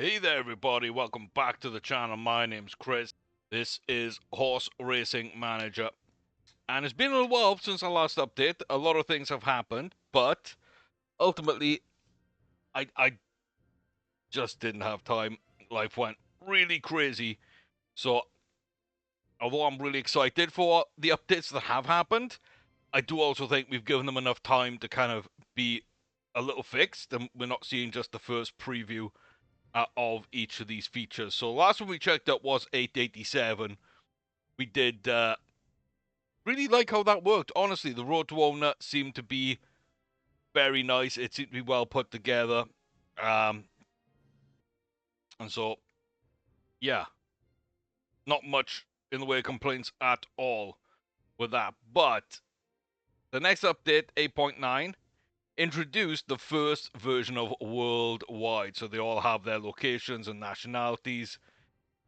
Hey there everybody, welcome back to the channel. My name's Chris. This is Horse Racing Manager. And it's been a little while since our last update. A lot of things have happened, but ultimately I just didn't have time. Life went really crazy. So although I'm really excited for the updates that have happened, I do also think we've given them enough time to kind of be a little fixed, and we're not seeing just the first preview of each of these features. So last one we checked out was 887. We did really like how that worked. Honestly, the Road to Owner seemed to be very nice. It seemed to be well put together. And so, yeah, not much in the way of complaints at all with that. But the next update, 8.9, introduced the first version of worldwide. So they all have their locations and nationalities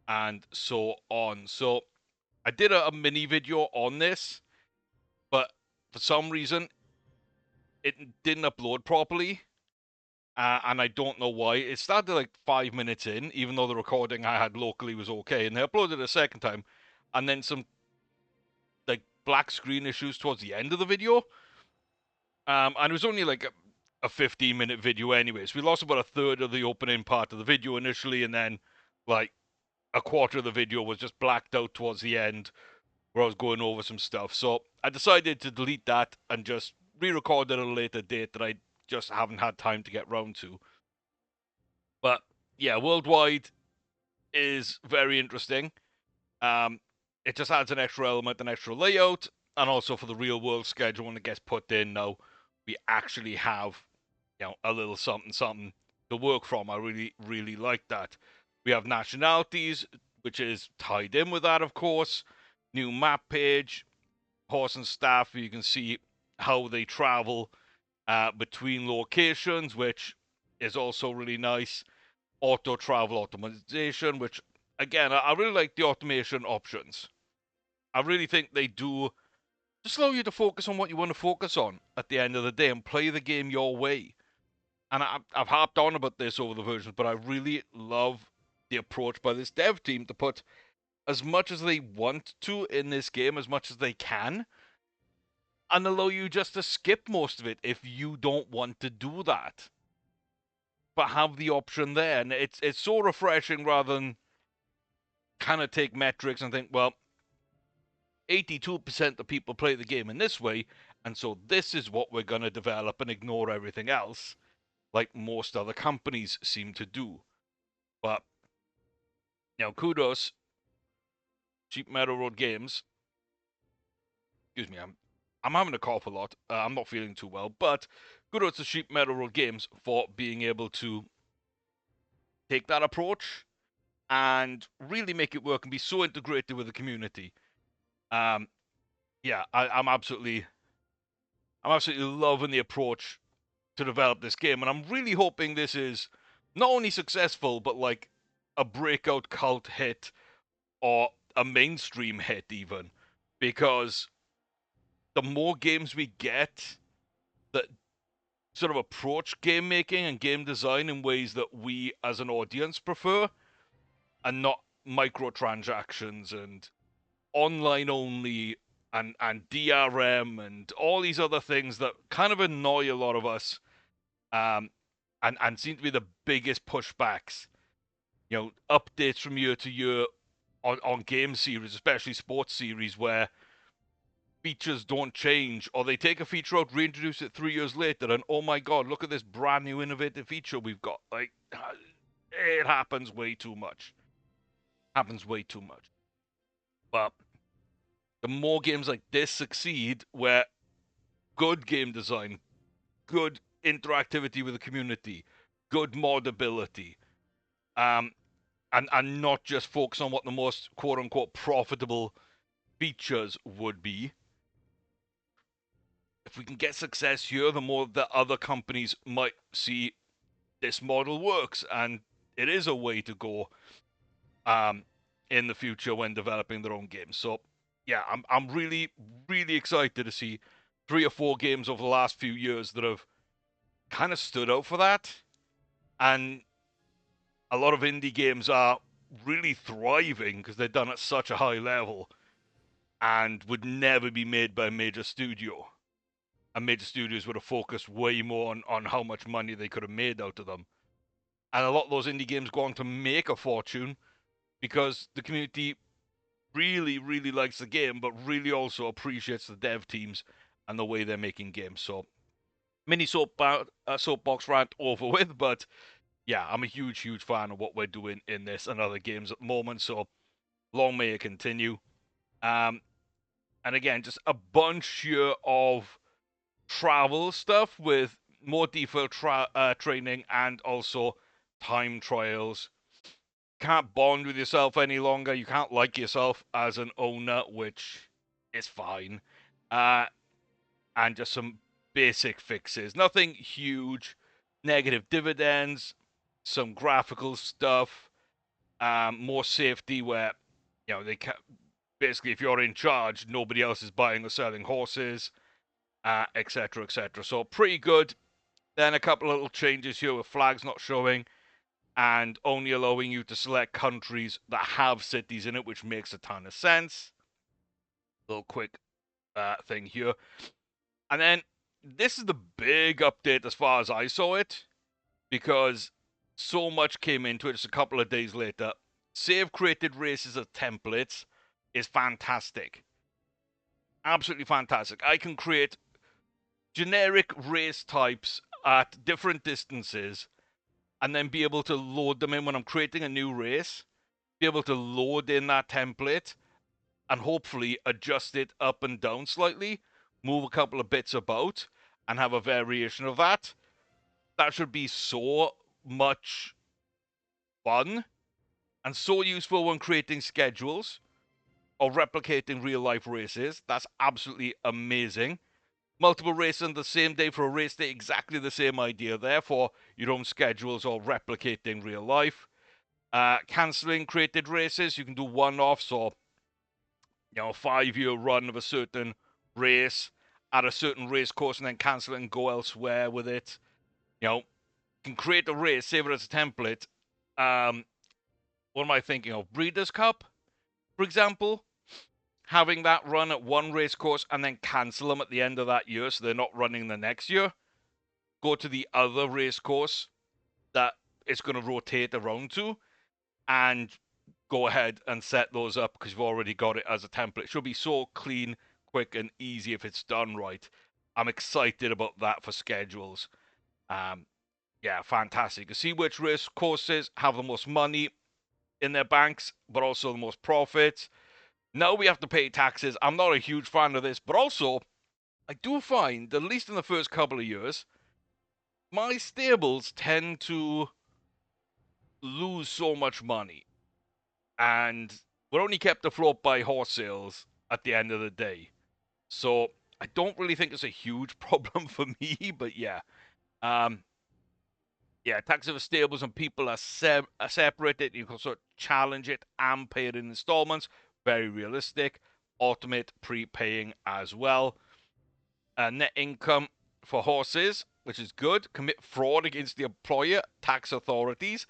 and so on. So I did a mini video on this, but for some reason it didn't upload properly, and I don't know why. It started like 5 minutes in, even though the recording I had locally was okay, and they uploaded it a second time, and then some like black screen issues towards the end of the video, and it was only like a 15-minute video anyway, so we lost about a third of the opening part of the video initially, and then like a quarter of the video was just blacked out towards the end where I was going over some stuff. So I decided to delete that and just re-record it at a later date that I just haven't had time to get round to. But yeah, worldwide is very interesting. Um, it just adds an extra element, an extra layout, and also for the real world schedule when it gets put in now, we actually have, a little something something to work from. I really like that. We have nationalities, which is tied in with that, of course. New map page, horse and staff. You can see how they travel between locations, which is also really nice. Auto travel optimization, which again, I really like the automation options. I really think they do just allow you to focus on what you want to focus on at the end of the day and play the game your way. And I've harped on about this over the versions, but I really love the approach by this dev team to put as much as they want to in this game, as much as they can, and allow you just to skip most of it if you don't want to do that. But have the option there. And it's so refreshing rather than kind of take metrics and think, well, 82% of people play the game in this way, and so this is what we're going to develop and ignore everything else, like most other companies seem to do. But, kudos, Cheap Meadow Road Games. Excuse me, I'm having a cough a lot. I'm not feeling too well, but kudos to Sheep Meadow Road Games for being able to take that approach and really make it work and be so integrated with the community. Yeah, I'm absolutely loving the approach to develop this game, and I'm really hoping this is not only successful but like a breakout cult hit or a mainstream hit even, because the more games we get that sort of approach game making and game design in ways that we as an audience prefer, and not microtransactions and online only and DRM and all these other things that kind of annoy a lot of us, and seem to be the biggest pushbacks. Updates from year to year on game series, especially sports series, where features don't change, or they take a feature out, reintroduce it 3 years later, and oh my god, look at this brand new innovative feature we've got. Like, it happens way too much. Happens way too much. But the more games like this succeed, where good game design, good interactivity with the community, good modability, and not just focus on what the most quote unquote profitable features would be. If we can get success here, the more that other companies might see this model works, and it is a way to go in the future when developing their own games. So yeah, I'm really excited to see 3 or 4 games over the last few years that have kind of stood out for that, and a lot of indie games are really thriving because they're done at such a high level and would never be made by a major studio. And major studios would have focused way more on how much money they could have made out of them. And a lot of those indie games go on to make a fortune because the community really, really likes the game, but really also appreciates the dev teams and the way they're making games. So, mini soapbox rant over with, but yeah, I'm a huge, huge fan of what we're doing in this and other games at the moment. So, long may it continue. Um, and again, just a bunch here of travel stuff with more default training and also time trials. Can't bond with yourself any longer. You can't like yourself as an owner, which is fine. Uh, and just some basic fixes. Nothing huge. Negative dividends, some graphical stuff, more safety where they can basically if you're in charge, nobody else is buying or selling horses, etc., etc. So pretty good. Then a couple of little changes here with flags not showing and only allowing you to select countries that have cities in it, which makes a ton of sense. Little quick thing here. And then this is the big update as far as I saw it, because so much came into it just a couple of days later. Save created races as templates is fantastic. Absolutely fantastic. I can create generic race types at different distances and then be able to load them in when I'm creating a new race, be able to load in that template and hopefully adjust it up and down slightly, move a couple of bits about, and have a variation of that. That should be so much fun and so useful when creating schedules or replicating real life races. That's absolutely amazing. Multiple races on the same day for a race day, exactly the same idea. Therefore, your own schedules or replicating real life. Canceling created races, you can do one-offs or a 5-year run of a certain race at a certain race course and then cancel it and go elsewhere with it. You can create a race, save it as a template. What am I thinking of? Breeders' Cup, for example. Having that run at one race course and then cancel them at the end of that year so they're not running the next year. Go to the other race course that it's going to rotate around to and go ahead and set those up because you've already got it as a template. It should be so clean, quick, and easy if it's done right. I'm excited about that for schedules. Yeah, fantastic. You see which race courses have the most money in their banks, but also the most profits. Now we have to pay taxes. I'm not a huge fan of this, but also I do find that at least in the first couple of years, my stables tend to lose so much money. And we're only kept afloat by horse sales at the end of the day. So I don't really think it's a huge problem for me, but yeah. Um, yeah, tax over stables and people are separated. You can sort of challenge it and pay it in installments. Very realistic. Automate prepaying as well. Net income for horses, which is good. Commit fraud against the employer, tax authorities.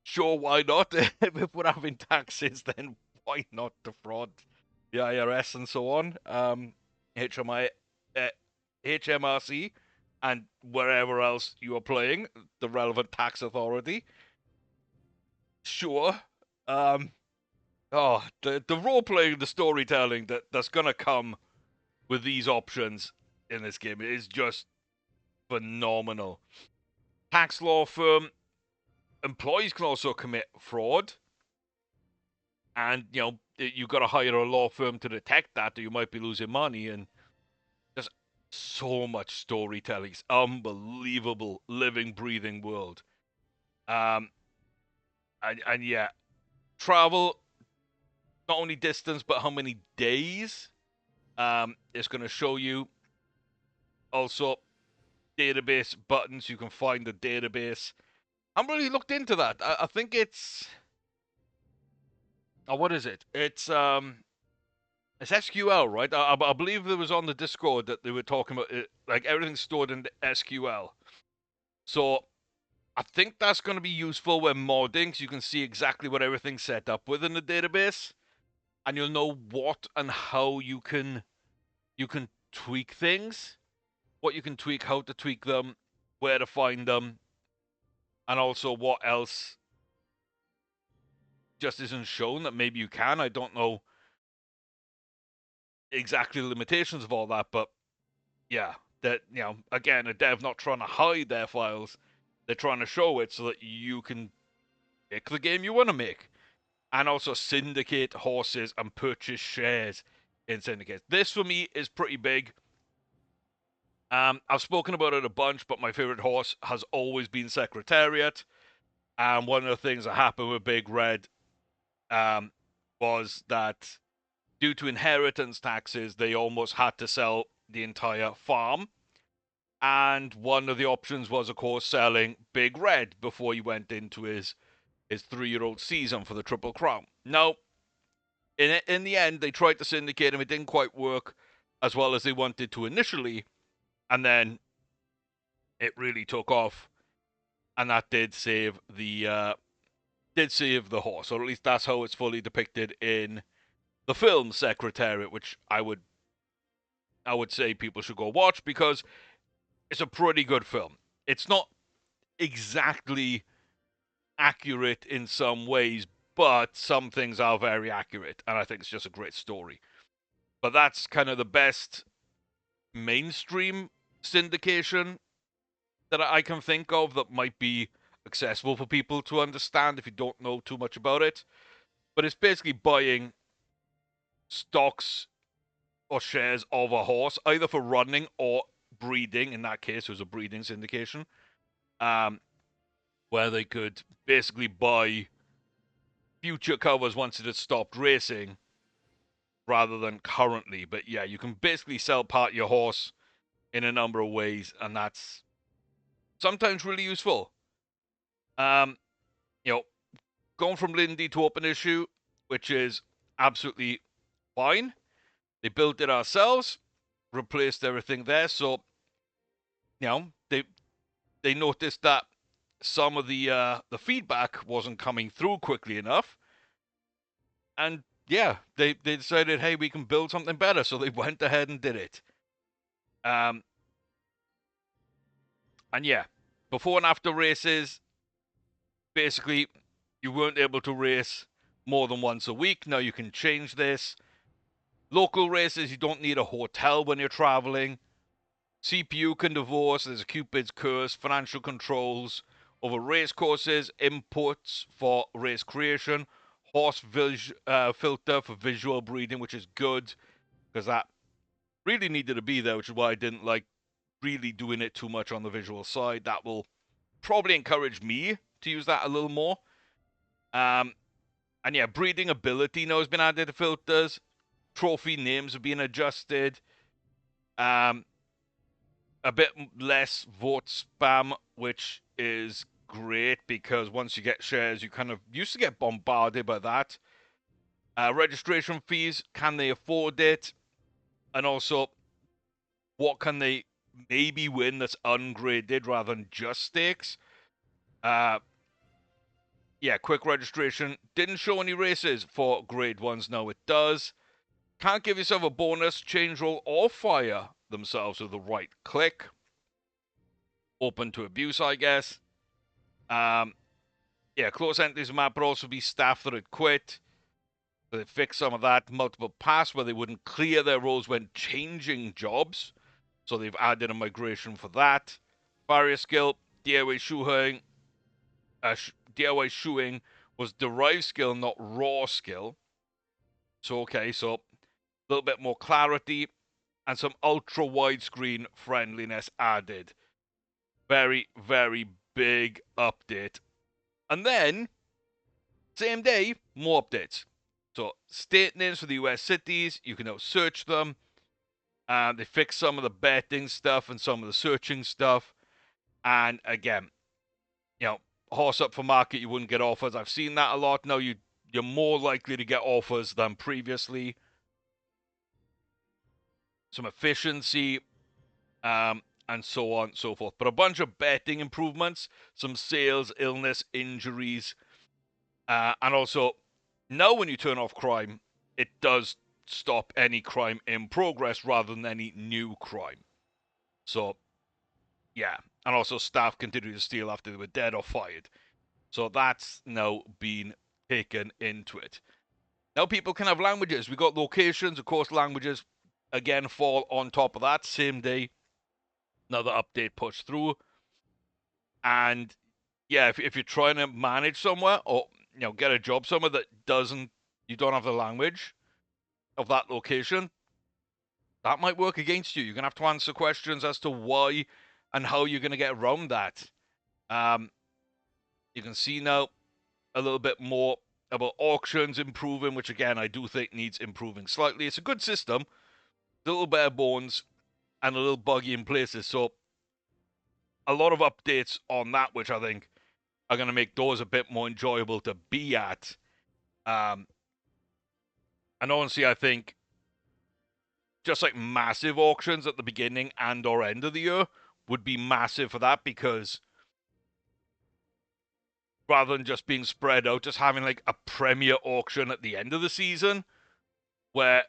Sure, why not? If we're having taxes, then why not defraud the IRS and so on? HMI, uh, HMRC, and wherever else you are playing, the relevant tax authority. Sure. The role playing, the storytelling that's gonna come with these options in this game is just phenomenal. Tax law firm employees can also commit fraud, and you've got to hire a law firm to detect that, or you might be losing money. And just so much storytelling. It's unbelievable, living, breathing world. Um, and yeah, travel not only distance but how many days. It's going to show you also database buttons. You can find the database. I'm really looked into that. I think it's what is it? It's SQL, right? I believe there was on the Discord that they were talking about it, like everything's stored in SQL. So I think that's going to be useful when modding, so you can see exactly what everything's set up within the database, and you'll know what and how you can tweak things, what you can tweak, how to tweak them, where to find them, and also what else just isn't shown that maybe you can. I don't know exactly the limitations of all that, but yeah, that, again, a dev not trying to hide their files, they're trying to show it so that you can pick the game you want to make, and also syndicate horses and purchase shares in syndicates. This for me is pretty big. I've spoken about it a bunch, but my favorite horse has always been Secretariat. And one of the things that happened with Big Red was that due to inheritance taxes, they almost had to sell the entire farm. And one of the options was, of course, selling Big Red before he went into his 3-year-old season for the Triple Crown. Now, in the end, they tried to syndicate him. It didn't quite work as well as they wanted to initially. And then it really took off. And that did save the horse, or at least that's how it's fully depicted in the film Secretariat, which I would say people should go watch because it's a pretty good film. It's not exactly accurate in some ways, but some things are very accurate, and I think it's just a great story. But that's kind of the best mainstream syndication that I can think of that might be accessible for people to understand if you don't know too much about it. But it's basically buying stocks or shares of a horse, either for running or breeding. In that case, it was a breeding syndication, where they could basically buy future covers once it had stopped racing, rather than currently. But yeah, you can basically sell part of your horse in a number of ways, and that's sometimes really useful. Um, you know, going from Lindy to open issue, which is absolutely fine. They built it ourselves, replaced everything there, so they noticed that some of the feedback wasn't coming through quickly enough, and yeah, they decided, hey, we can build something better, so they went ahead and did it. And yeah, before and after races, basically, you weren't able to race more than once a week. Now you can change this. Local races, you don't need a hotel when you're traveling. CPU can divorce. There's a Cupid's curse, financial controls over race courses, inputs for race creation, horse filter for visual breeding, which is good because that really needed to be there, which is why I didn't like really doing it too much on the visual side. That will probably encourage me to use that a little more. And yeah, breeding ability now has been added to filters. Trophy names have been adjusted. A bit less vote spam, which is great because once you get shares, you kind of used to get bombarded by that. Registration fees, can they afford it? And also, what can they maybe win that's ungraded rather than just stakes? Yeah, quick registration. Didn't show any races for grade ones. Now it does. Can't give yourself a bonus, change roll, or fire themselves with the right click. Open to abuse, I guess. Yeah, close entries map would also be staff that had quit. So they fixed some of that. Multiple pass where they wouldn't clear their roles when changing jobs. So they've added a migration for that. Barrier skill, DIY shoeing. DIY shoeing was derived skill, not raw skill. So, okay, so a little bit more clarity and some ultra widescreen friendliness added. Very, very big update. And then, same day, more updates. So, state names for the US cities, you can now search them. They fixed some of the betting stuff and some of the searching stuff. And again, horse up for market, you wouldn't get offers. I've seen that a lot. Now you're more likely to get offers than previously. Some efficiency. and so on and so forth. But a bunch of betting improvements, some sales, illness, injuries, and also now when you turn off crime, it does stop any crime in progress rather than any new crime. So, yeah. And also staff continue to steal after they were dead or fired. So that's now been taken into it. Now people can have languages. We got locations, of course, languages again fall on top of that. Same day, another update pushed through. And yeah, if you're trying to manage somewhere or get a job somewhere that you don't have the language of that location, that might work against you. You're gonna have to answer questions as to why and how you're gonna get around that. You can see now a little bit more about auctions improving, which again I do think needs improving slightly. It's a good system, a little bare bones and a little buggy in places. So a lot of updates on that, which I think are going to make those a bit more enjoyable to be at. And honestly, I think just like massive auctions at the beginning and or end of the year would be massive for that, because rather than just being spread out, just having like a premier auction at the end of the season where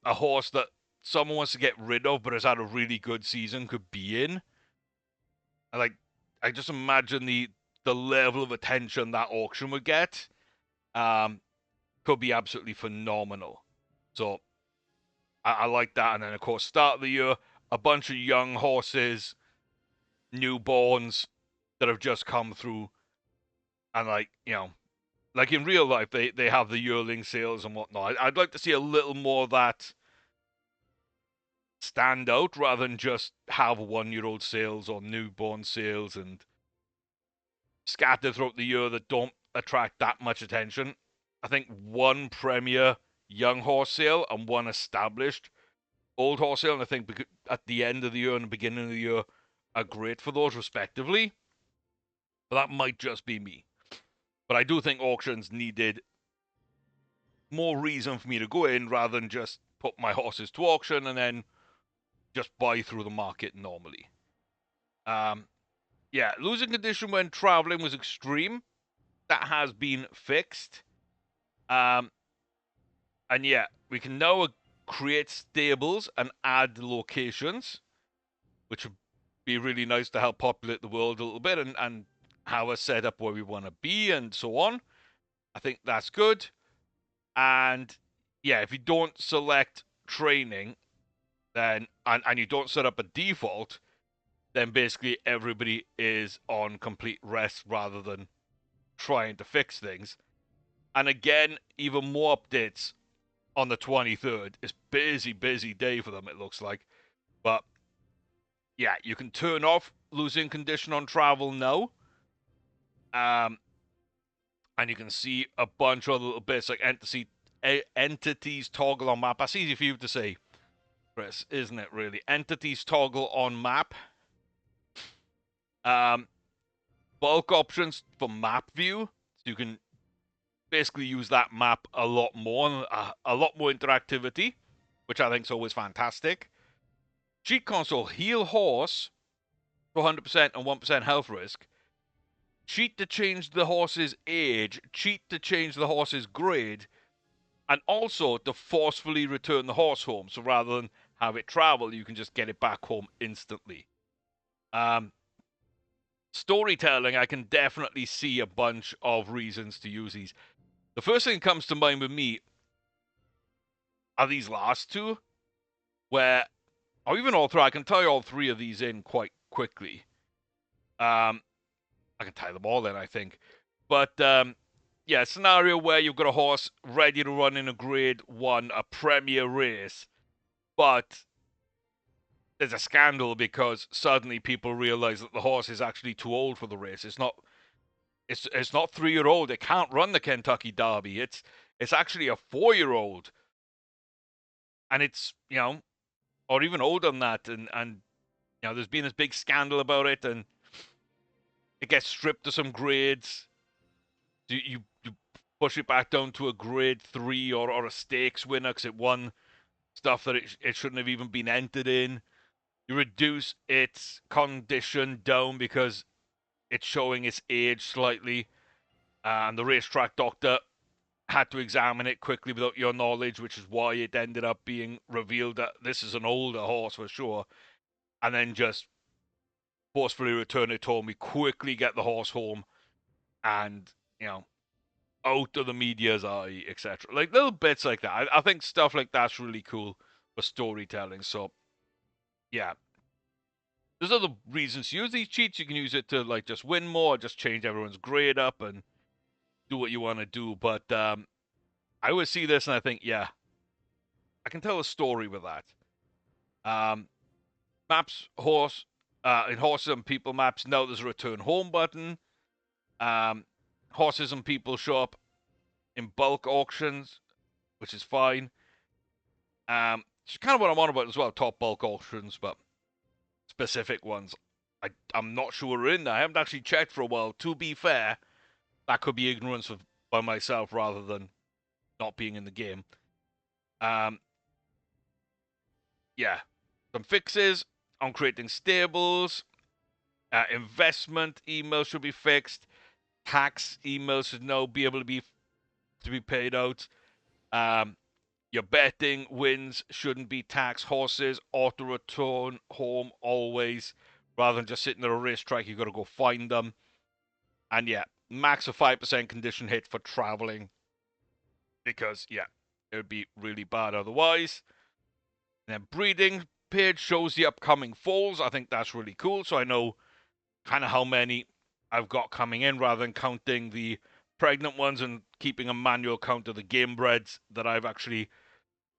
a horse that someone wants to get rid of but has had a really good season could be in. And like, I just imagine the level of attention that auction would get. Could be absolutely phenomenal. So I like that. And then of course, start of the year, a bunch of young horses, newborns that have just come through, and like like in real life, they have the yearling sales and whatnot. I'd like to see a little more of that stand out rather than just have 1-year-old sales or newborn sales and scattered throughout the year that don't attract that much attention. I think one premier young horse sale and one established old horse sale, and I think at the end of the year and the beginning of the year are great for those respectively. But that might just be me. But I do think auctions needed more reason for me to go in rather than just put my horses to auction and then just buy through the market normally. Yeah, losing condition when traveling was extreme. That has been fixed. And yeah, we can now create stables and add locations, which would be really nice to help populate the world a little bit and have us set up where we want to be and so on. I think that's good. And yeah, if you don't select training, then and you don't set up a default, then basically everybody is on complete rest rather than trying to fix things. And again, even more updates on the 23rd. It's busy day for them, it looks like. But yeah, you can turn off losing condition on travel now. And you can see a bunch of little bits like entities toggle on map. That's easy for you to say, Chris, isn't it? Really, entities toggle on map. Bulk options for map view, so you can basically use that map a lot more, a lot more interactivity, which I think is always fantastic. Cheat console, heal horse for 100% and 1% health risk. Cheat to change the horse's age. Cheat to change the horse's grade. And also to forcefully return the horse home. So rather than have it travel, you can just get it back home instantly. Storytelling, I can definitely see a bunch of reasons to use these. The first thing that comes to mind with me are these last two, where, or even all three, I can tie all three of these in quite quickly. I can tie them all in, I think. But yeah, scenario where you've got a horse ready to run in a grade 1, a premier race, but there's a scandal because suddenly people realize that the horse is actually too old for the race. It's not 3-year-old. It can't run the Kentucky Derby. It's actually a 4-year-old. And it's, or even older than that, and there's been this big scandal about it, and it gets stripped to some grades. You push it back down to a grade 3 or a stakes winner because it won stuff that it shouldn't have even been entered in. You reduce its condition down because it's showing its age slightly, and the racetrack doctor had to examine it quickly without your knowledge, which is why it ended up being revealed that this is an older horse for sure, and then just forcefully return it home. We quickly get the horse home, and you know, out of the media's eye, etc. Like little bits like that. I think stuff like that's really cool for storytelling. So yeah, there's other reasons to use these cheats. You can use it to like just win more, just change everyone's grade up, and do what you want to do. But I always see this and I think, yeah, I can tell a story with that. Um, maps, in horses and people maps, now there's a return home button. Um, horses and people show up in bulk auctions, which is fine. It's kind of what I'm on about as well, top bulk auctions, but specific ones. I'm not sure we're in there. I haven't actually checked for a while. To be fair, that could be ignorance by myself rather than not being in the game. Um, yeah, some fixes on creating stables. Investment emails should be fixed. Tax emails should now be able to be paid out. Your betting wins shouldn't be taxed. Horses auto return home always, rather than just sitting at a racetrack. You've got to go find them. And yeah, max a 5% condition hit for traveling, because yeah, it would be really bad otherwise. And then breeding page shows the upcoming foals. I think that's really cool. So I know kind of how many I've got coming in, rather than counting the pregnant ones and keeping a manual count of the game breds that I've actually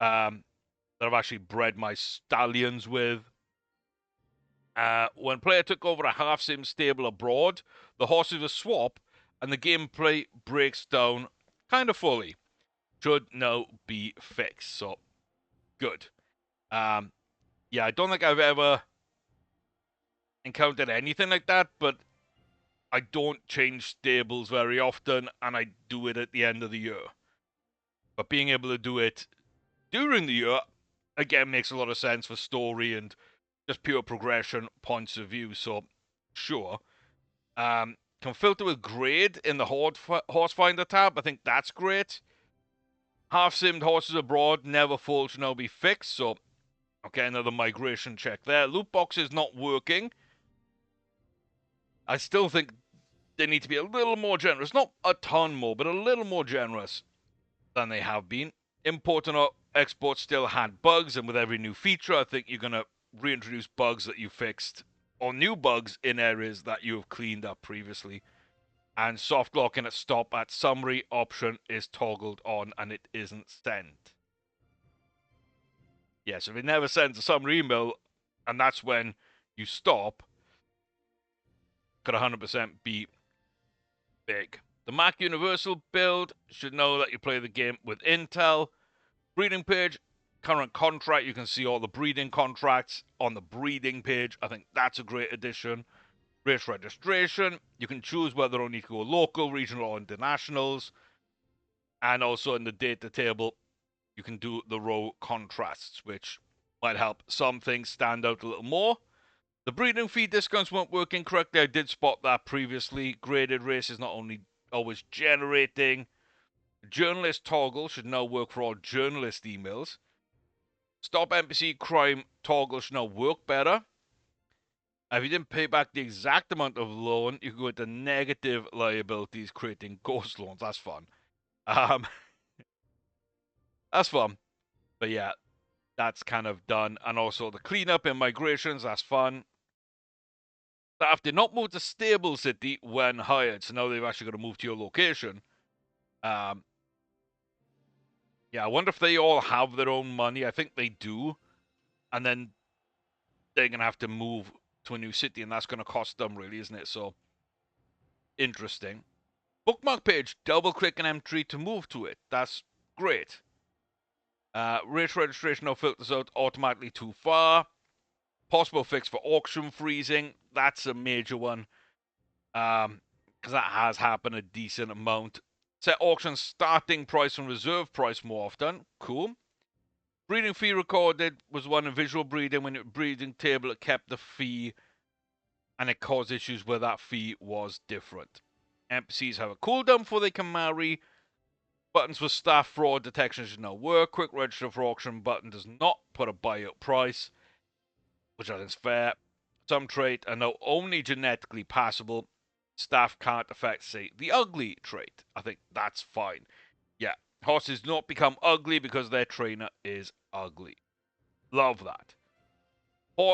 bred my stallions with. When player took over a half sim stable abroad, the horses were swap and the gameplay breaks down kind of fully. Should now be fixed. So good. Yeah, I don't think I've ever encountered anything like that, but I don't change stables very often, and I do it at the end of the year. But being able to do it during the year, again, makes a lot of sense for story and just pure progression points of view. So, sure. Can filter with grade in the horse finder tab. I think that's great. Half simmed horses abroad never fall should now be fixed. So, okay, another migration check there. Loot box is not working. I still think they need to be a little more generous. Not a ton more, but a little more generous than they have been. Import and export still had bugs, and with every new feature, I think you're going to reintroduce bugs that you fixed, or new bugs in areas that you have cleaned up previously. And soft locking at stop at summary option is toggled on, and it isn't sent. Yes, if it never sends a summary email, and that's when you stop, could 100% be big. The Mac Universal build should know that you play the game with Intel. Breeding page, current contract, you can see all the breeding contracts on the breeding page. I think that's a great addition. Race registration, you can choose whether or not to go local, regional, or internationals. And also in the data table, you can do the row contrasts, which might help some things stand out a little more. The breeding fee discounts weren't working correctly. I did spot that previously. Graded races not only always generating. Journalist toggle should now work for all journalist emails. Stop NPC crime toggle should now work better. If you didn't pay back the exact amount of loan, you can go into negative liabilities, creating ghost loans. That's fun. That's fun. But yeah, that's kind of done. And also the cleanup and migrations, that's fun. Staff did not move to Stable City when hired, so now they've actually got to move to your location. Yeah, I wonder if they all have their own money. I think they do. And then they're going to have to move to a new city, and that's going to cost them, really, isn't it? So, interesting. Bookmark page, double click an entry to move to it. That's great. Race registration now filters out automatically too far. Possible fix for auction freezing. That's a major one. Because that has happened a decent amount. Set auction starting price and reserve price more often. Cool. Breeding fee recorded was one in visual breeding. When it breeding table, it kept the fee, and it caused issues where that fee was different. NPCs have a cooldown before they can marry. Buttons for staff fraud detection should now work. Quick register for auction button does not put a buyout price, which I think is fair. Some traits are now only genetically passable. Staff can't affect, say, the ugly trait. I think that's fine. Yeah, horses don't become ugly because their trainer is ugly. Love that.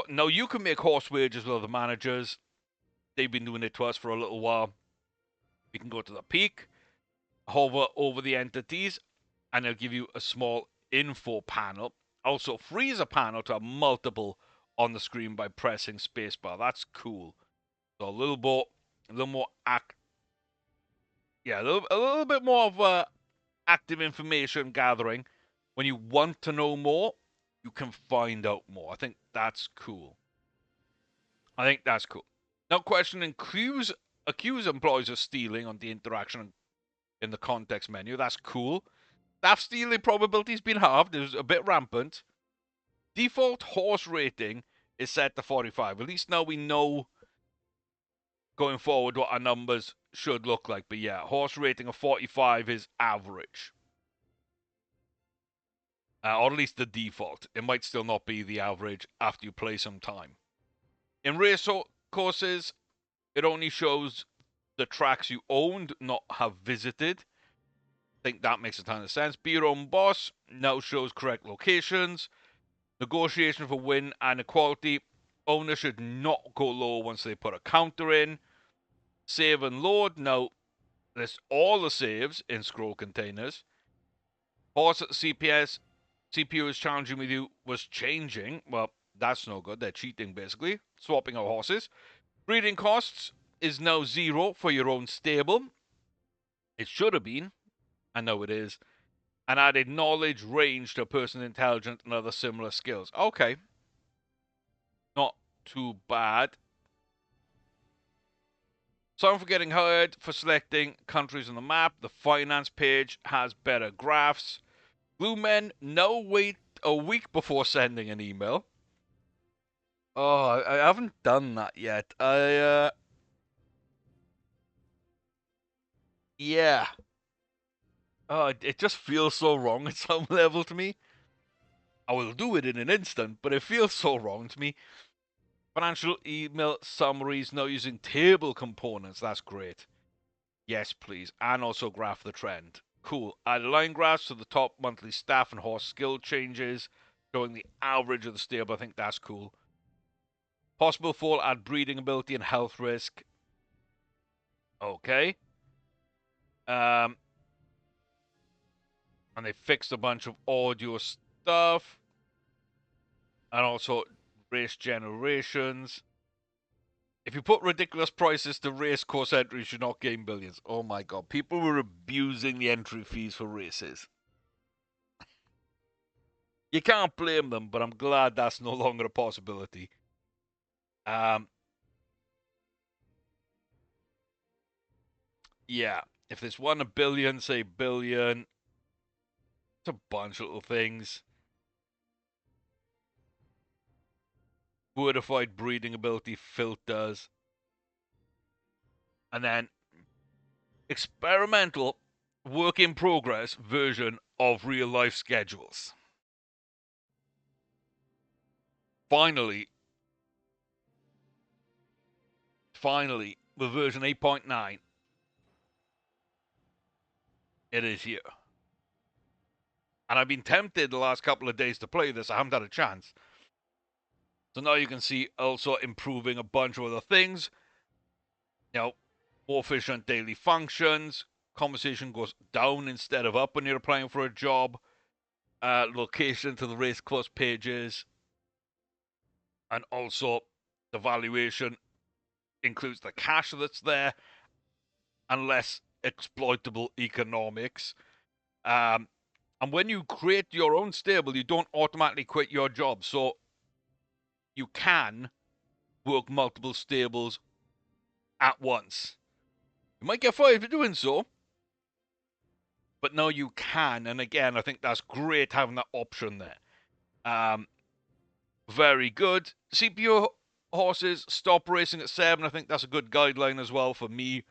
Now you can make horse wages with other managers. They've been doing it to us for a little while. You can go to the peak, hover over the entities, and it'll give you a small info panel. Also, freeze a panel to have multiple on the screen by pressing spacebar. That's cool. So a little more a little bit more of active information gathering. When you want to know more, you can find out more. I think that's cool. Now, questioning accuse employees of stealing on the interaction in the context menu. That's cool. Staff stealing probability's been halved. It was a bit rampant. Default horse rating is set to 45. At least now we know going forward what our numbers should look like. But yeah, horse rating of 45 is average. Or at least the default. It might still not be the average after you play some time. In race courses, it only shows the tracks you owned, not have visited. I think that makes a ton of sense. Be your own boss now shows correct locations. Negotiation for win and equality. Owner should not go low once they put a counter in. Save and load. Now, list all the saves in scroll containers. Horse at the CPU is challenging with you was changing. Well, that's no good. They're cheating, basically. Swapping our horses. Breeding costs is now 0 for your own stable. It should have been. I know it is. And added knowledge range to a person intelligent and other similar skills. Okay. Not too bad. Sorry for getting hired for selecting countries on the map. The finance page has better graphs. Blue men, no wait a week before sending an email. Oh, I haven't done that yet. Yeah. Oh, it just feels so wrong at some level to me. I will do it in an instant, but it feels so wrong to me. Financial email summaries now using table components. That's great. Yes, please. And also graph the trend. Cool. Add line graphs to the top monthly staff and horse skill changes, showing the average of the stable. I think that's cool. Possible fall, add breeding ability and health risk. Okay. And they fixed a bunch of audio stuff. And also race generations. If you put ridiculous prices to race course entries, you should not gain billions. Oh my god. People were abusing the entry fees for races. You can't blame them, but I'm glad that's no longer a possibility. Yeah. If there's one a billion, say billion. It's a bunch of little things. Fortified breeding ability filters. And then experimental work in progress version of real life schedules. Finally, with version 8.9, it is here. And I've been tempted the last couple of days to play this. I haven't had a chance. So now you can see also improving a bunch of other things. You know, more efficient daily functions. Conversation goes down instead of up when you're applying for a job. Location to the race course pages. And also the valuation includes the cash that's there and less exploitable economics. And when you create your own stable, you don't automatically quit your job. So you can work multiple stables at once. You might get fired for doing so, but now you can. And again, I think that's great having that option there. Um, very good. CPU horses stop racing at 7. I think that's a good guideline as well for me.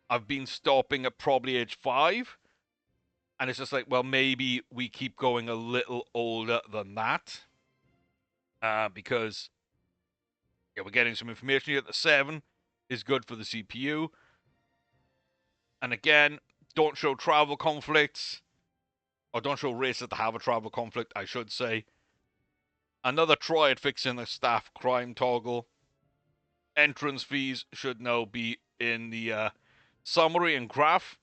I've been stopping at probably age 5. And it's just like, well, maybe we keep going a little older than that. Because yeah, we're getting some information here that 7 is good for the CPU. And again, don't show travel conflicts. Or don't show races that have a travel conflict, I should say. Another try at fixing the staff crime toggle. Entrance fees should now be in the summary and graph.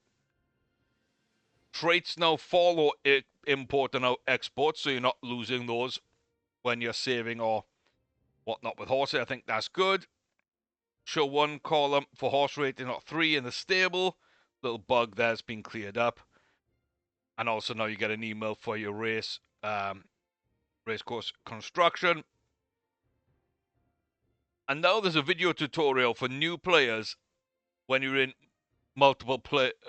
Traits now follow import and export, so you're not losing those when you're saving or whatnot with horses. I think that's good. Show one column for horse rating, not 3 in the stable. Little bug there's been cleared up. And also now you get an email for your race course construction. And now there's a video tutorial for new players when you're in multiple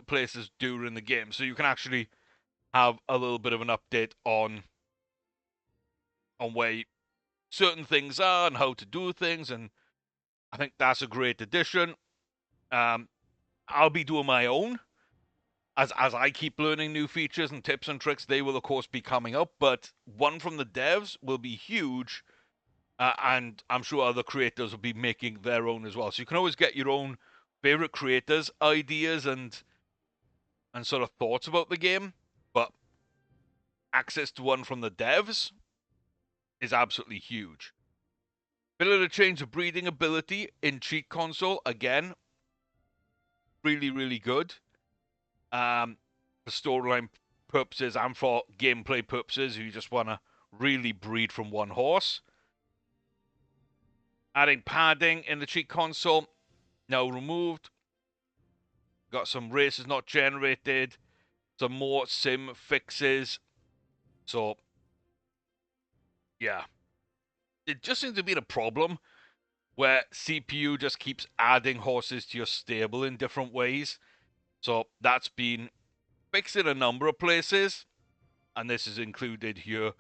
places during the game. So you can actually have a little bit of an update on where certain things are and how to do things. And I think that's a great addition. I'll be doing my own. As I keep learning new features and tips and tricks, they will, of course, be coming up. But one from the devs will be huge. And I'm sure other creators will be making their own as well. So you can always get your own favorite creators' ideas and sort of thoughts about the game. But access to one from the devs is absolutely huge. Ability to change the breeding ability in cheat console, again, really, really good. For storyline purposes and for gameplay purposes, you just want to really breed from one horse. Adding padding in the cheat console, now removed. Got some races not generated, some more sim fixes. So, yeah. It just seems to be a problem where CPU just keeps adding horses to your stable in different ways. So that's been fixed in a number of places, and this is included here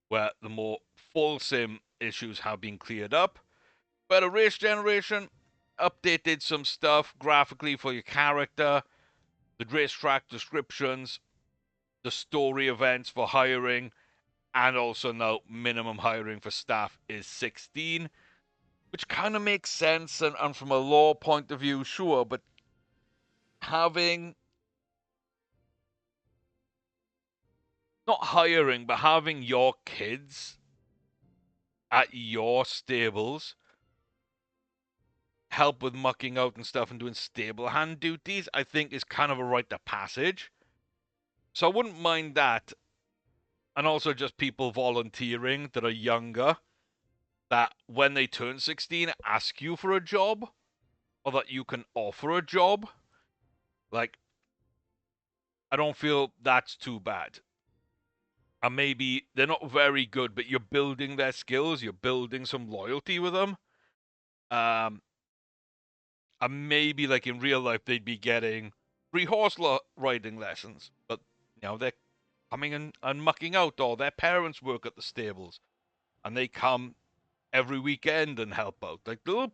where the more full sim issues have been cleared up. Better race generation, updated some stuff graphically for your character, the racetrack descriptions, the story events for hiring, and also now minimum hiring for staff is 16, which kind of makes sense. And from a law point of view, sure, but having, not hiring, but having your kids at your stables help with mucking out and stuff and doing stable hand duties, I think is kind of a rite of passage. So I wouldn't mind that. And also just people volunteering that are younger, that when they turn 16 ask you for a job, or that you can offer a job. Like, I don't feel that's too bad. And maybe they're not very good, but you're building their skills, you're building some loyalty with them. And maybe, like, in real life, they'd be getting free horse riding lessons. But, they're coming and mucking out, or their parents work at the stables. And they come every weekend and help out. Like, little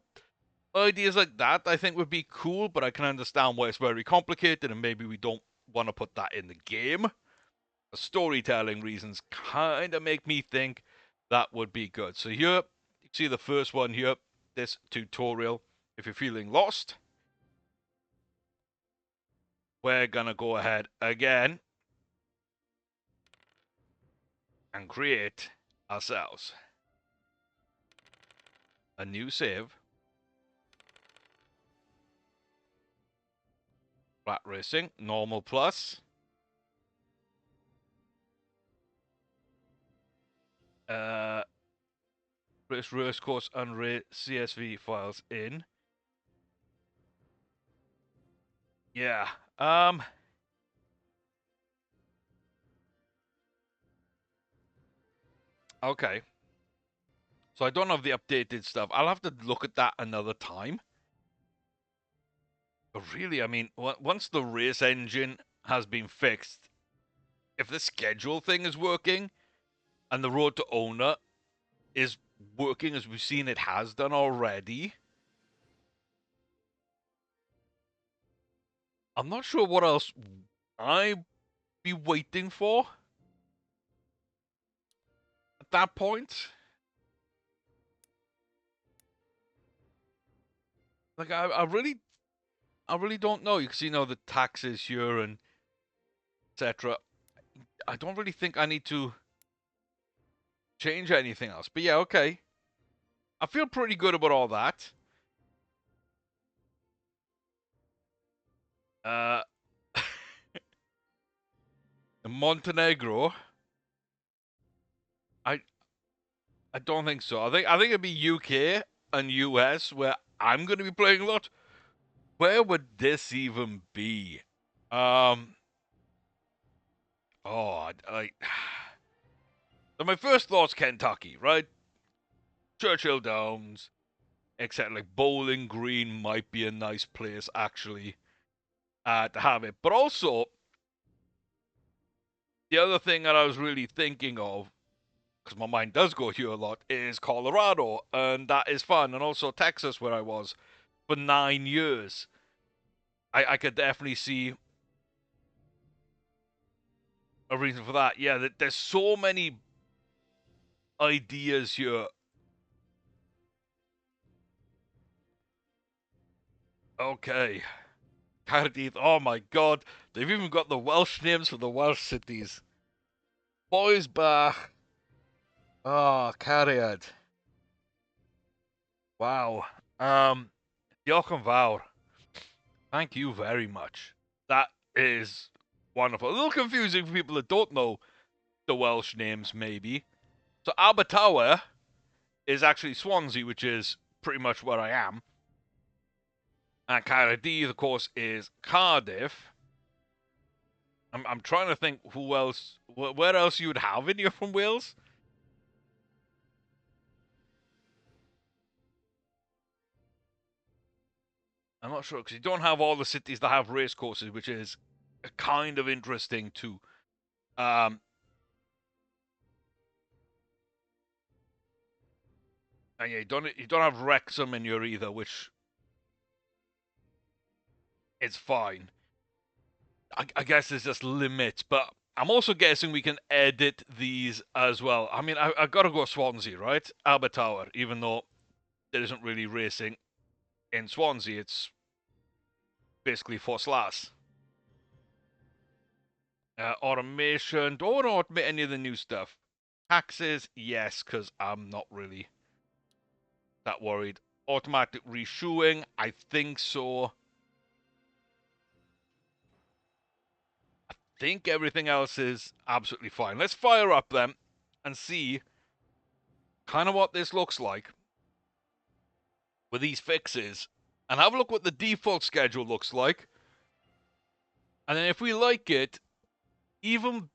ideas like that, I think, would be cool, but I can understand why it's very complicated, and maybe we don't want to put that in the game. Storytelling reasons kind of make me think that would be good. So here, you see the first one here, this tutorial. If you're feeling lost, we're going to go ahead again and create ourselves a new save. Flat racing, normal plus. Race course and CSV files in. Yeah. Okay. So I don't have the updated stuff. I'll have to look at that another time. But really, I mean, once the race engine has been fixed, if the schedule thing is working, and the road to owner is working as we've seen it has done already. I'm not sure what else I'd be waiting for at that point. Like I really don't know. You can see, the taxes here and etc. I don't really think I need to change anything else. But yeah, okay. I feel pretty good about all that. Uh, Montenegro, I I don't think so. I think it'd be UK and US where I'm going to be playing a lot. Where would this even be? Um. Oh, so my first thought's Kentucky, right? Churchill Downs, except like Bowling Green might be a nice place actually to have it. But also, the other thing that I was really thinking of, because my mind does go here a lot, is Colorado, and that is fun, and also Texas, where I was for 9 years. I could definitely see a reason for that. Yeah, there's so many ideas here. Okay. Cardiff, oh my god. They've even got the Welsh names for the Welsh cities. Boysbach. Oh, Cariad. Wow. Diolch yn fawr. Thank you very much. That is wonderful. A little confusing for people that don't know the Welsh names, maybe. So Abertawe is actually Swansea, which is pretty much where I am. And Caerdydd, of course, is Cardiff. I'm trying to think who else, where else you would have in here from Wales. I'm not sure because you don't have all the cities that have race courses, which is kind of interesting too. Um, and yeah, you don't have Wrexham in here either, which is fine. I guess there's just limits, but I'm also guessing we can edit these as well. I mean, I got to go Swansea, right? Abertawe, even though there isn't really racing in Swansea, it's basically first class. Automation. Don't want to automate any of the new stuff. Taxes, yes, because I'm not really that worried. Automatic reshoeing, I think so. Think everything else is absolutely fine. Let's fire up them and see kind of what this looks like with these fixes. And have a look what the default schedule looks like. And then if we like it, even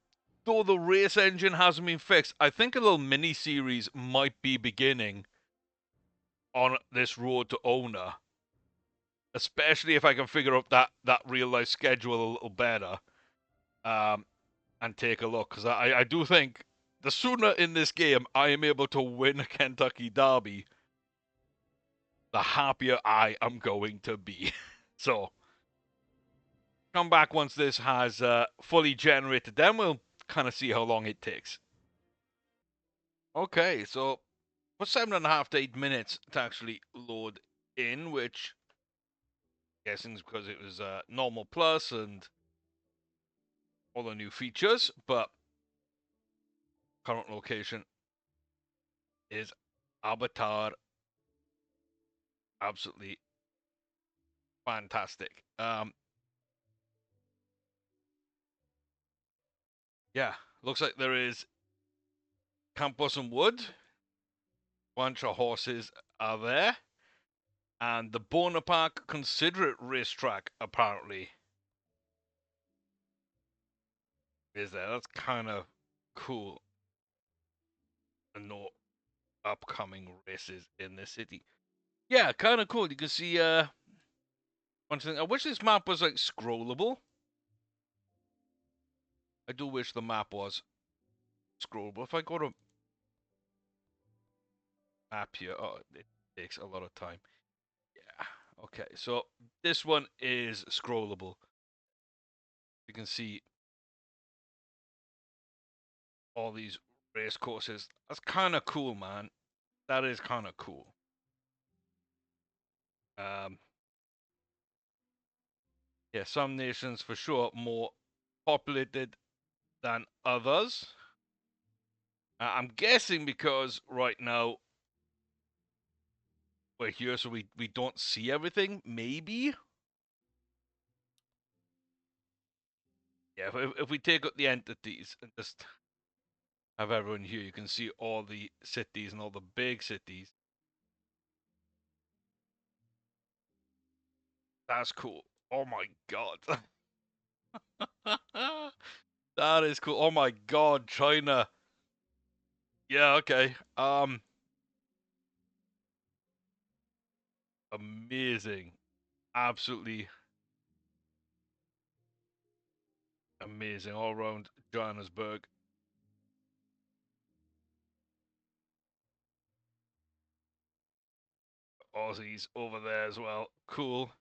though the race engine hasn't been fixed, I think a little mini series might be beginning on this road to owner. Especially if I can figure out that real life schedule a little better. And take a look, because I do think the sooner in this game I am able to win a Kentucky Derby, the happier I am going to be. So, come back once this has fully generated, then we'll kind of see how long it takes. Okay, so for 7.5 to 8 minutes to actually load in, which I'm guessing is because it was normal plus and all the new features, but current location is Avatar. Absolutely fantastic. Yeah, looks like there is Campos and Wood. Bunch of horses are there. And the Bonaparte Considerate racetrack, apparently, is there. That's kind of cool. And no upcoming races in this city. Yeah, kind of cool. You can see one thing. I wish this map was like scrollable. I do wish the map was. scrollable. If I go to map here, oh, it takes a lot of time. Yeah. Okay, so this one is scrollable. You can see all these race courses. That's kind of cool, man. That is kind of cool. Um, yeah, some nations for sure more populated than others. I'm guessing because right now we're here, so we don't see everything. Maybe. Yeah, if we take out the entities and just have everyone here, you can see all the cities and all the big cities. That's cool. Oh my god. That is cool. Oh my god, China. Yeah, okay. Amazing. Absolutely amazing all around Johannesburg. Aussies over there as well. Cool.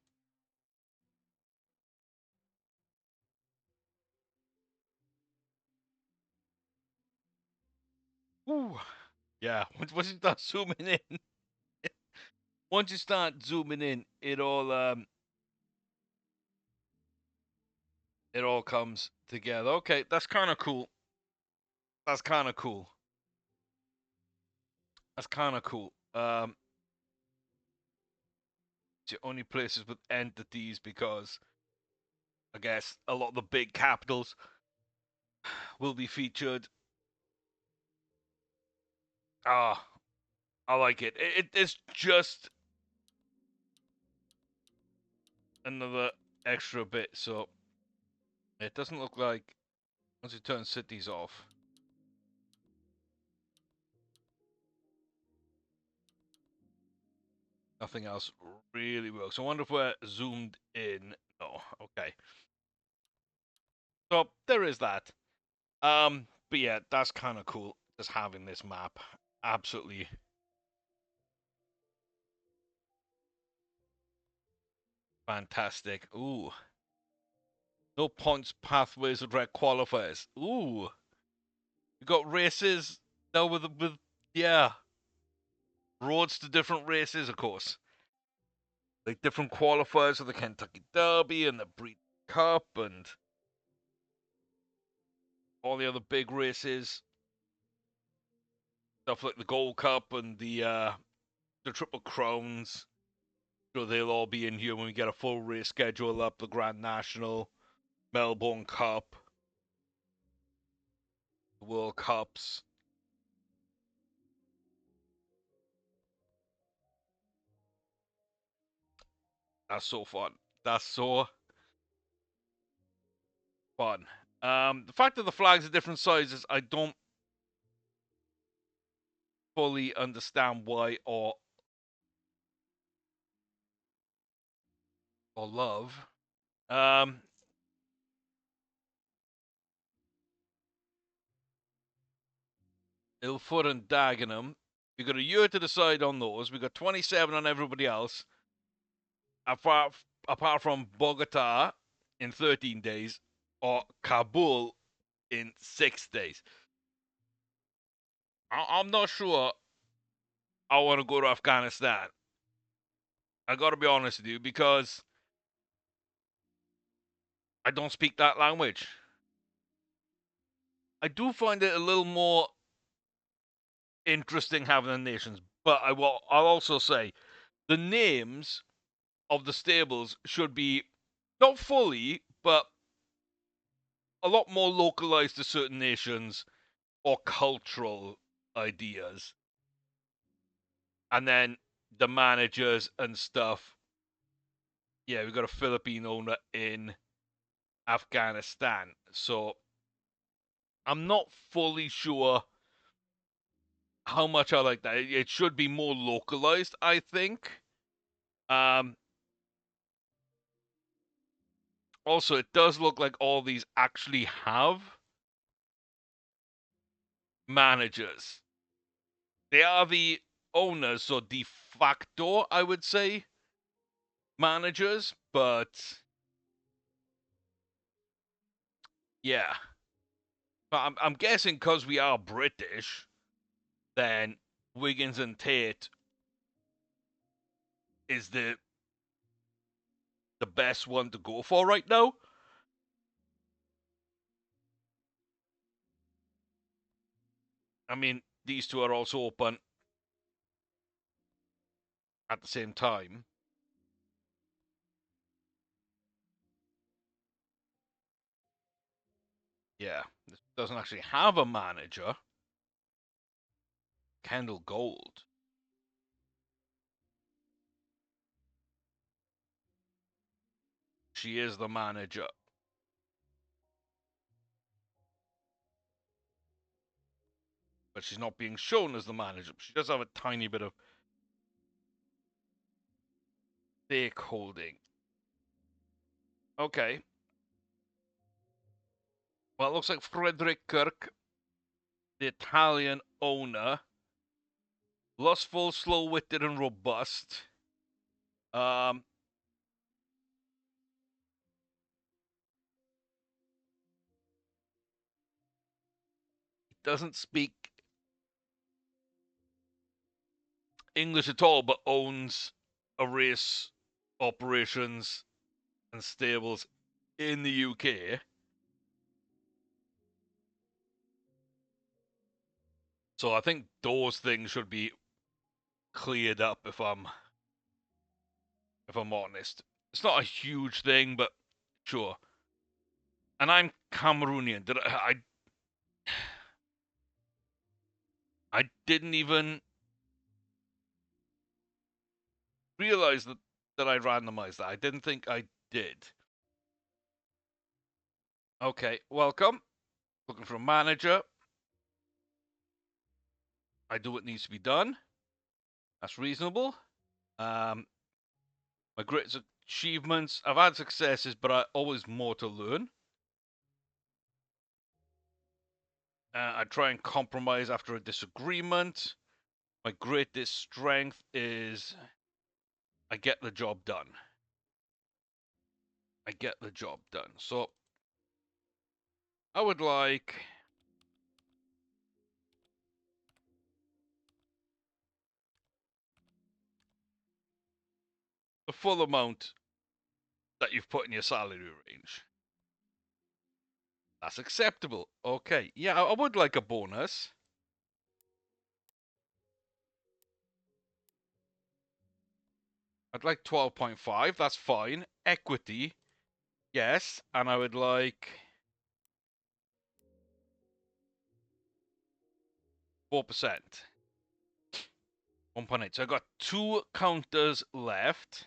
Ooh. Yeah, once you start zooming in, once you start zooming in, it all comes together. Okay, that's kind of cool. That's kind of cool. That's kind of cool. It's the only places with entities because I guess a lot of the big capitals will be featured. Ah, I like it. It's just another extra bit, so it doesn't look like once you turn cities off, nothing else really works. I wonder if we're zoomed in. No, okay. So there is that. But yeah, that's kind of cool. Just having this map, absolutely fantastic. Ooh, no points, pathways, or direct qualifiers. Ooh, you got races now with yeah roads to different races, of course. Like different qualifiers for the Kentucky Derby and the Breed Cup and all the other big races, stuff like the Gold Cup and the Triple Crowns. So they'll all be in here when we get a full race schedule up. The Grand National, Melbourne Cup, the World Cups. That's so fun. That's so fun. The fact that the flags are different sizes, I don't fully understand why or love. Um, Ilford and Dagenham. We got a year to decide on those. We got 27 on everybody else, apart from Bogota in 13 days or Kabul in 6 days. I'm not sure I want to go to Afghanistan. I got to be honest with you because I don't speak that language. I do find it a little more interesting having the nations, but I'll also say the names of the stables should be not fully, but a lot more localized to certain nations or cultural ideas. And then the managers and stuff. Yeah, we've got a Philippine owner in Afghanistan. So I'm not fully sure how much I like that. It should be more localized, I think. Um, Also, it does look like all these actually have managers. They are the owners, so de facto, I would say, managers, but yeah. But I'm guessing because we are British, then Wiggins and Tate is the best one to go for right now. I mean, these two are also open at the same time. Yeah, this doesn't actually have a manager. Kendall Gold. She is the manager. But she's not being shown as the manager. She does have a tiny bit of stakeholding. Okay. Well, it looks like Frederick Kirk, the Italian owner, lustful, slow-witted, and robust. Um, doesn't speak English at all, but owns a race operations and stables in the UK. So I think those things should be cleared up if I'm honest. It's not a huge thing, but sure. And I'm Cameroonian. I didn't even realize that I randomized that. I didn't think I did. Okay, welcome. Looking for a manager. I do what needs to be done. That's reasonable. My greatest achievements. I've had successes, but I always more to learn. I try and compromise after a disagreement. My greatest strength is I get the job done. I get the job done. So I would like the full amount that you've put in your salary range. That's acceptable. Okay. Yeah, I would like a bonus. I'd like 12.5. That's fine. Equity. Yes. And I would like 4%. 1.8. So I got 2 counters left.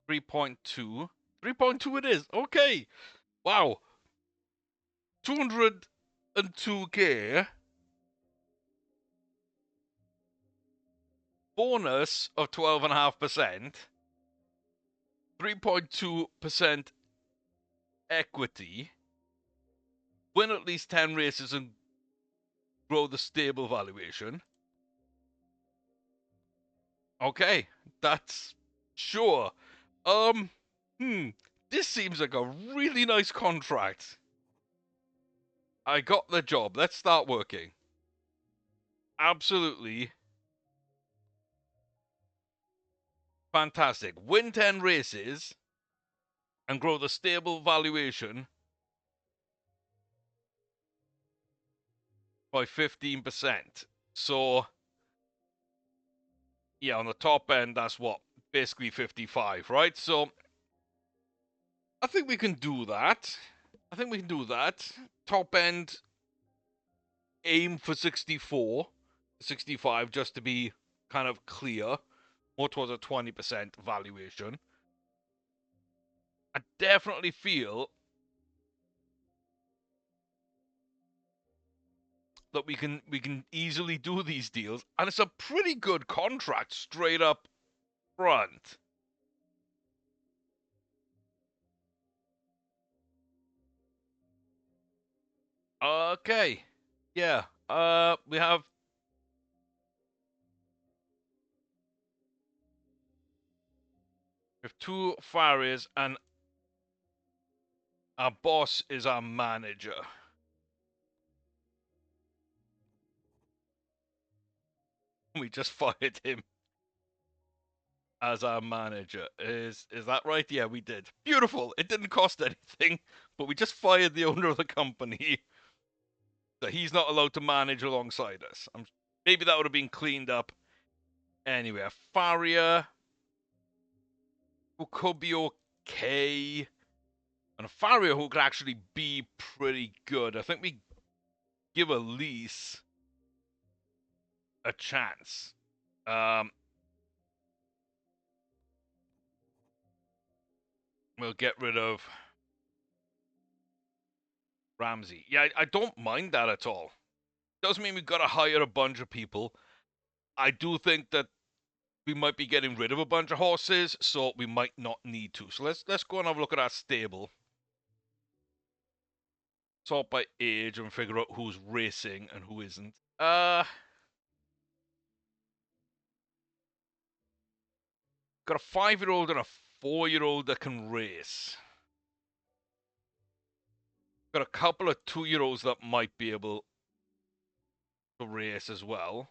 3.2. 3.2 it is. Okay. Wow. 202k. Bonus of 12.5%. 3.2% equity. Win at least 10 races and grow the stable valuation. Okay. That's sure. This seems like a really nice contract. I got the job. Let's start working. Absolutely fantastic. Win 10 races and grow the stable valuation by 15%. So, yeah, on the top end, that's what? Basically 55, right? So, I think we can do that. I think we can do that. Top end, aim for 64, 65, just to be kind of clear. More towards a 20% valuation. I definitely feel that we can easily do these deals, and it's a pretty good contract straight up front. Okay. Yeah. We have two farriers, and our boss is our manager. We just fired him as our manager. Is that right? Yeah, we did. Beautiful. It didn't cost anything, but we just fired the owner of the company. So he's not allowed to manage alongside us. Maybe that would have been cleaned up anyway. A farrier who could be okay, and a farrier who could actually be pretty good. I think we give Elise a chance. Um, we'll get rid of Ramsey. Yeah, I don't mind that at all. Doesn't mean we've got to hire a bunch of people. I do think that we might be getting rid of a bunch of horses, so we might not need to. So let's go and have a look at our stable. Sort by age and figure out who's racing and who isn't. Got a 5-year-old and a 4-year-old that can race. Got a couple of 2-year-olds that might be able to race as well.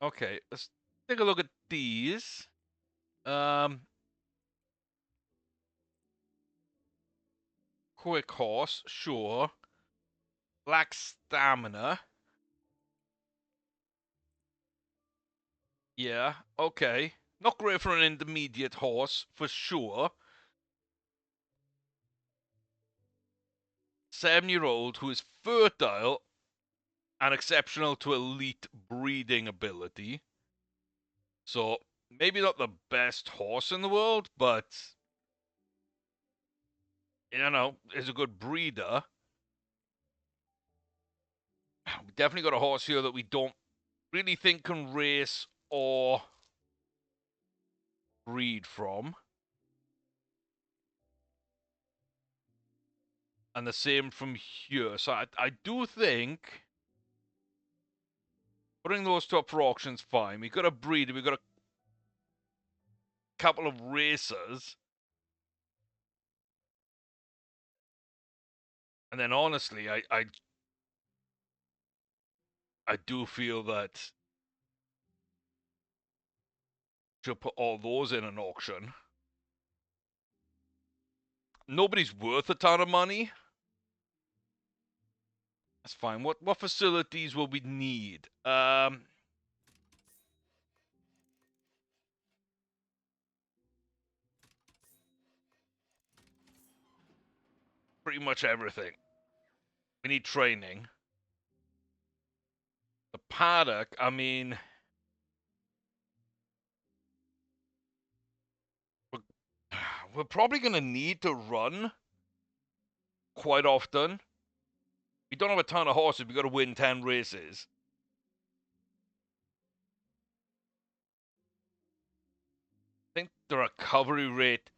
Okay, let's take a look at these. Quick horse, sure. Lack stamina. Yeah, okay. Not great for an intermediate horse, for sure. 7-year-old who is fertile and exceptional to elite breeding ability. So, maybe not the best horse in the world, but, is a good breeder. We definitely got a horse here that we don't really think can race or breed from. And the same from here. So I do think putting those two up for auction's fine. We got a breeder, we got a couple of racers. And then honestly, I do feel that should put all those in an auction. Nobody's worth a ton of money. That's fine. What facilities will we need? Pretty much everything. We need training. The paddock, I mean, we're probably going to need to run quite often. We don't have a ton of horses. We've got to win 10 races. I think the recovery rate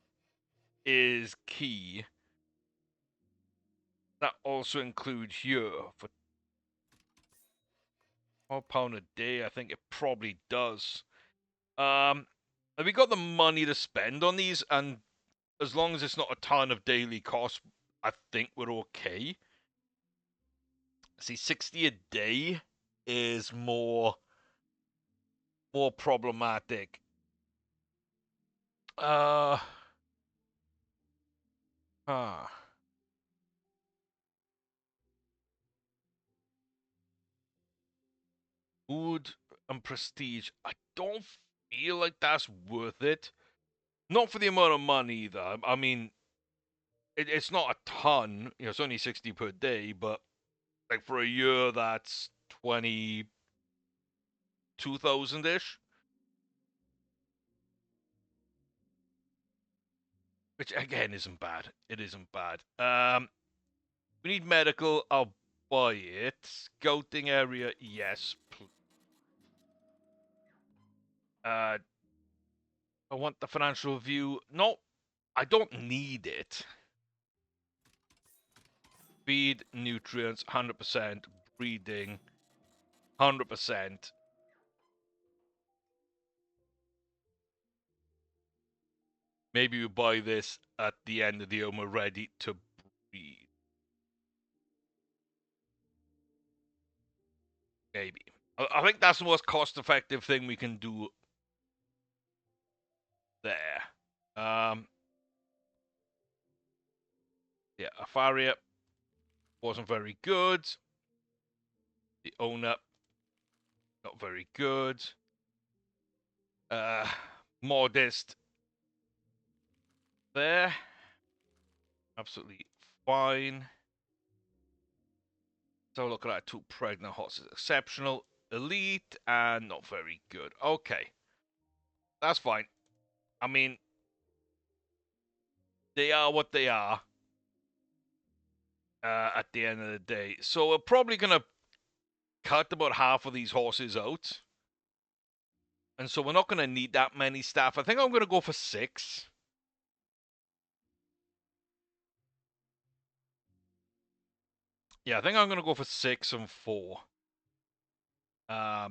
is key. That also includes here for £12 a day. I think it probably does. Have we got the money to spend on these? And as long as it's not a ton of daily cost, I think we're okay. See, 60 a day is more problematic. Huh. Food and prestige. I don't feel like that's worth it. Not for the amount of money either. I mean, it's not a ton. It's only 60 per day, but like for a year, that's 22,000 ish. Which again isn't bad. It isn't bad. We need medical. I'll buy it. Scouting area, yes. I want the financial review. No, I don't need it. Feed, nutrients, 100%. Breeding, 100%. Maybe we buy this at the end of the year when we're ready to breed. Maybe. I think that's the most cost-effective thing we can do there. Yeah, Afaria wasn't very good. The owner, not very good. Modest there. Absolutely fine. So look at that. 2 pregnant horses. Exceptional, elite, and not very good. Okay. That's fine. I mean, they are what they are at the end of the day. So we're probably going to cut about half of these horses out. And so we're not going to need that many staff. I think I'm going to go for 6. Yeah, I think I'm going to go for 6 and 4. Yeah,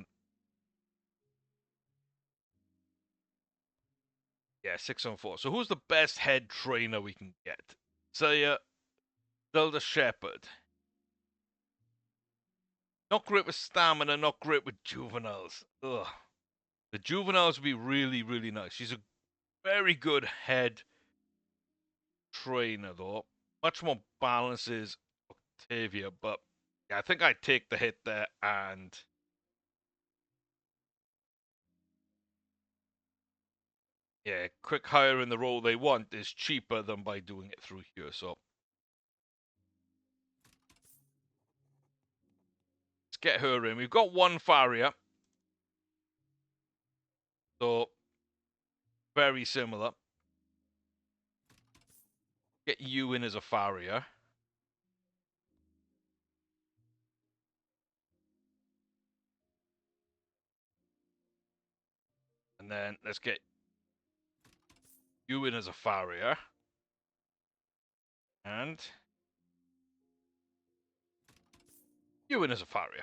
6 and 4. So who's the best head trainer we can get? Say, Zelda Shepherd. Not great with stamina, not great with juveniles. Ugh. The juveniles would be really, really nice. She's a very good head trainer, though. Much more balances Octavia, but yeah, I think I'd take the hit there. And yeah, quick hire in the role they want is cheaper than by doing it through here. So let's get her in. We've got 1 Faria, so very similar. Get you in as a Faria. And then let's get you in as a Faria. And you in as a Faria.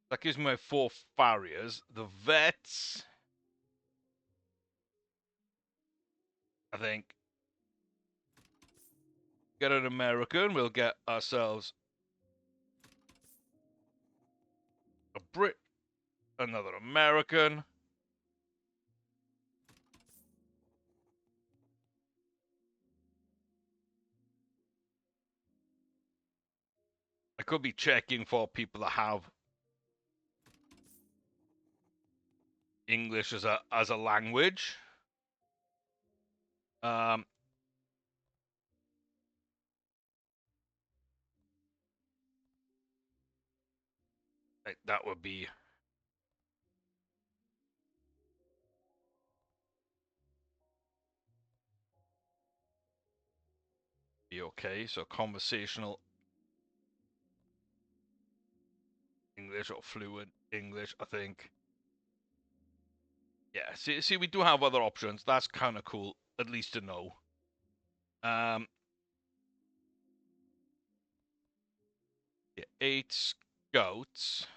That gives me my 4 Farias. The vets, I think, get an American. We'll get ourselves a Brit, another American. I could be checking for people that have English as a language. Like that would be okay. So conversational English or fluent English, I think. Yeah, see, we do have other options. That's kind of cool, at least to know. Yeah, 8 scouts.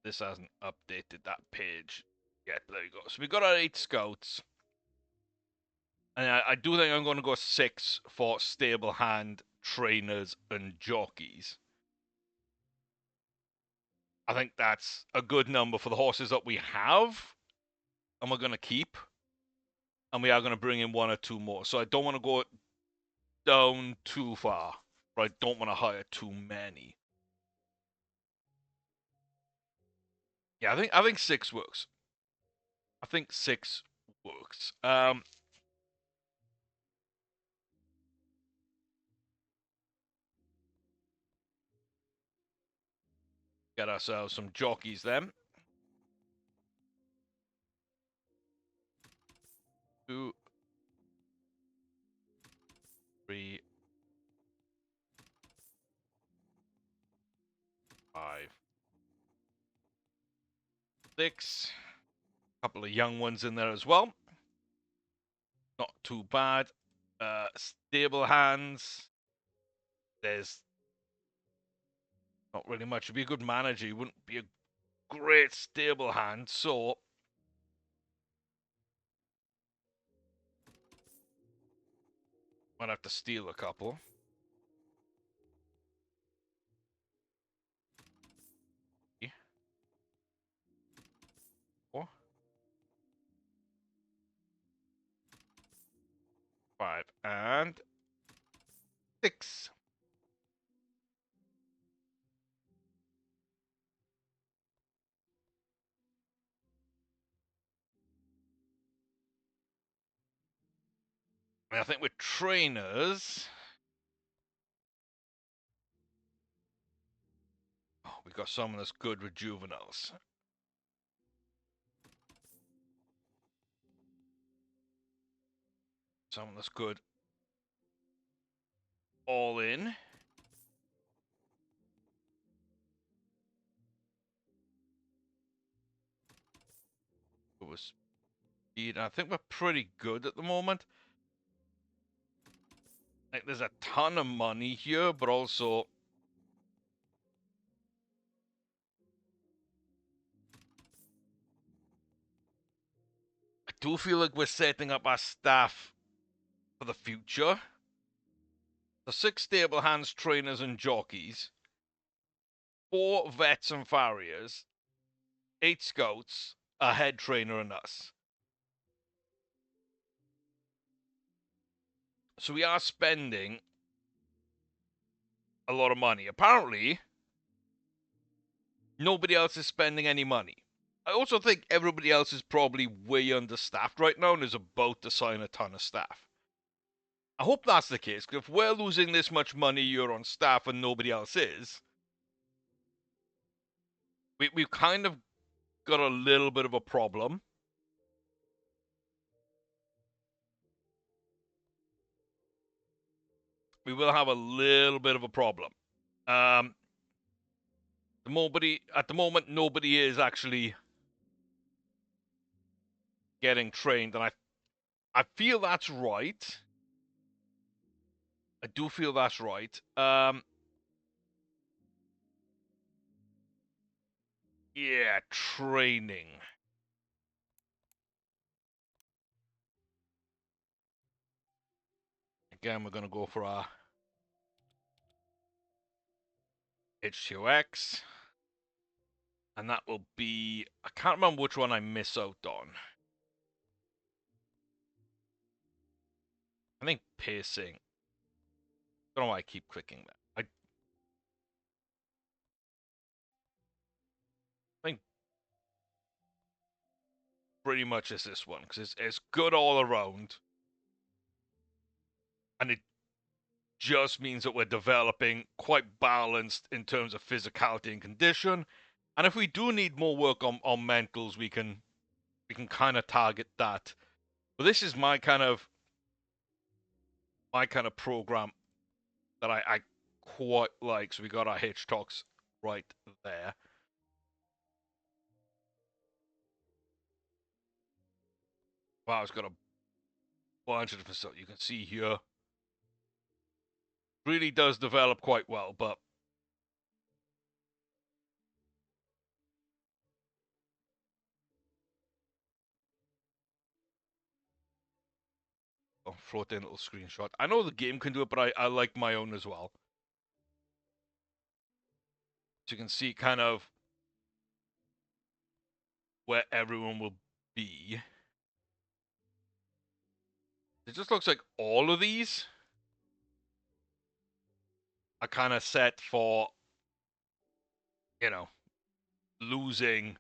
This hasn't updated that page yet. There you go. So we got our 8 scouts. And I do think I'm going to go 6 for stable hand, trainers, and jockeys. I think that's a good number for the horses that we have, and we're going to keep. And we are going to bring in 1 or 2 more. So I don't want to go down too far, but I don't want to hire too many. Yeah, I think 6 works. I think 6 works. Get ourselves some jockeys then. 2, 3, 5, 6. A couple of young ones in there as well. Not too bad. Stable hands. There's not really much. To be a good manager, you wouldn't be a great stable hand, so might have to steal a couple. Four, 5, and 6. And I think with trainers, we got someone that's good with juveniles. Someone that's good all in. It was speed. I think we're pretty good at the moment. Like, there's a ton of money here, but also I do feel like we're setting up our staff for the future. The 6 stable hands, trainers, and jockeys, 4 vets and farriers, 8 scouts, a head trainer, and us. So we are spending a lot of money. Apparently, nobody else is spending any money. I also think everybody else is probably way understaffed right now and is about to sign a ton of staff. I hope that's the case, because if we're losing this much money here on staff and nobody else is, we've kind of got a little bit of a problem. We will have a little bit of a problem. At the moment, nobody is actually getting trained, and I feel that's right. I do feel that's right. Yeah, training. Again, we're gonna go for our H2X. And that will be, I can't remember which one I miss out on. I think piercing. I don't know why I keep clicking that. I think pretty much is this one, because it's good all around. And it just means that we're developing quite balanced in terms of physicality and condition. And if we do need more work on mentals, we can kind of target that. But this is my kind of program that I quite like. So we got our H talks right there. Wow, it's got a bunch of different stuff you can see here. Really does develop quite well, but I'll float in a little screenshot. I know the game can do it, but I like my own as well. So you can see kind of where everyone will be. It just looks like all of these are kind of set for, you know, losing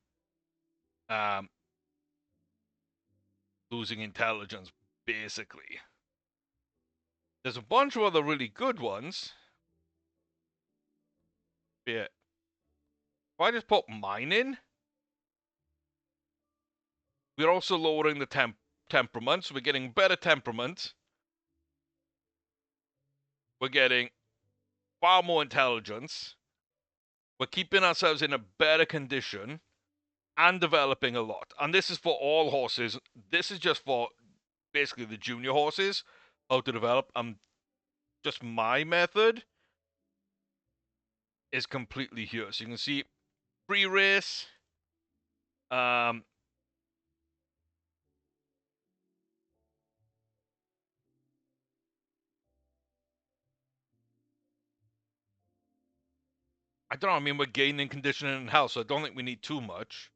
losing intelligence, basically. There's a bunch of other really good ones. Yeah. If I just put mine in, we're also lowering the temperament, so we're getting better temperament. We're getting far more intelligence. We're keeping ourselves in a better condition and developing a lot. And this is for all horses. This is just for basically the junior horses, how to develop. Just my method is completely here. So you can see pre-race. I don't know. I mean, we're gaining conditioning and health, so I don't think we need too much.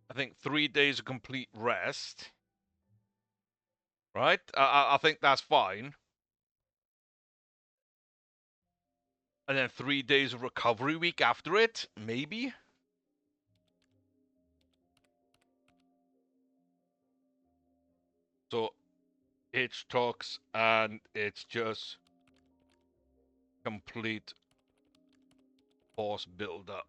I think 3 days of complete rest. Right? I think that's fine. And then 3 days of recovery week after it, maybe? So, H talks and it's just complete horse build-up.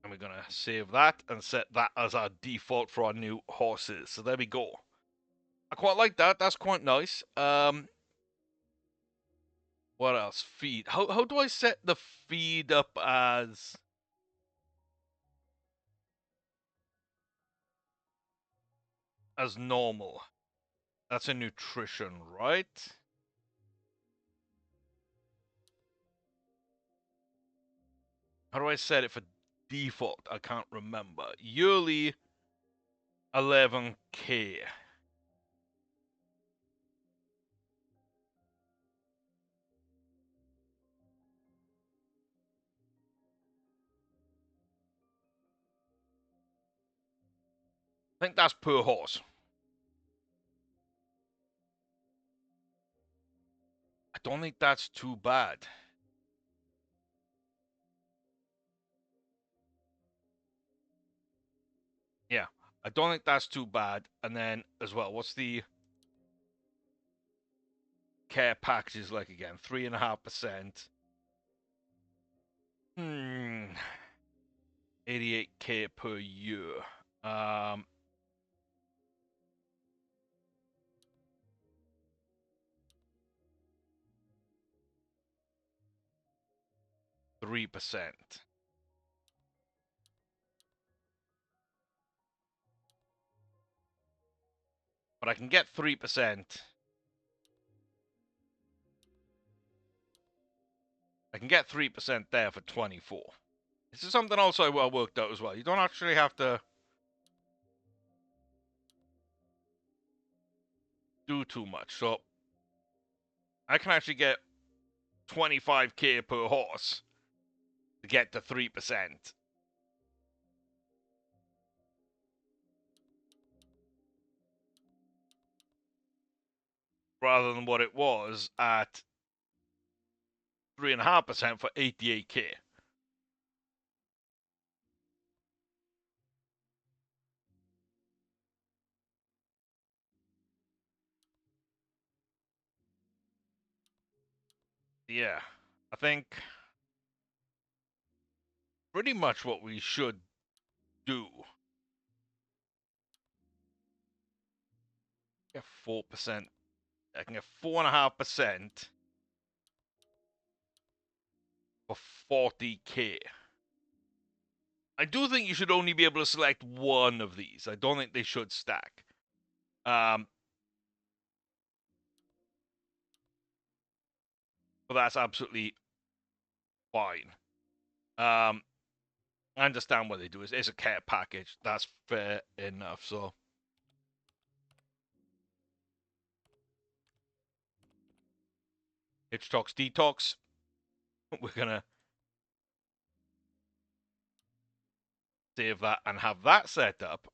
And we're going to save that and set that as our default for our new horses. So there we go. I quite like that. That's quite nice. What else? Feed. How do I set the feed up as normal? That's a nutrition, right? How do I set it for default? I can't remember. Yearly 11K. I think that's per horse. I don't think that's too bad. Yeah, I don't think that's too bad. And then as well, what's the care packages like again? 3.5%. 88K per year. 3%. But I can get 3%. I can get 3% there for 24. This is something also I worked out as well. You don't actually have to do too much. So I can actually get 25K per horse to get to 3%. Rather than what it was at 3.5% for 88K. Yeah, I think pretty much what we should do. Get 4%. I can get 4.5% for 40K. I do think you should only be able to select one of these. I don't think they should stack. But that's absolutely fine. I understand what they do. It's a care package. That's fair enough. So Hitch Talks Detox. We're gonna save that and have that set up.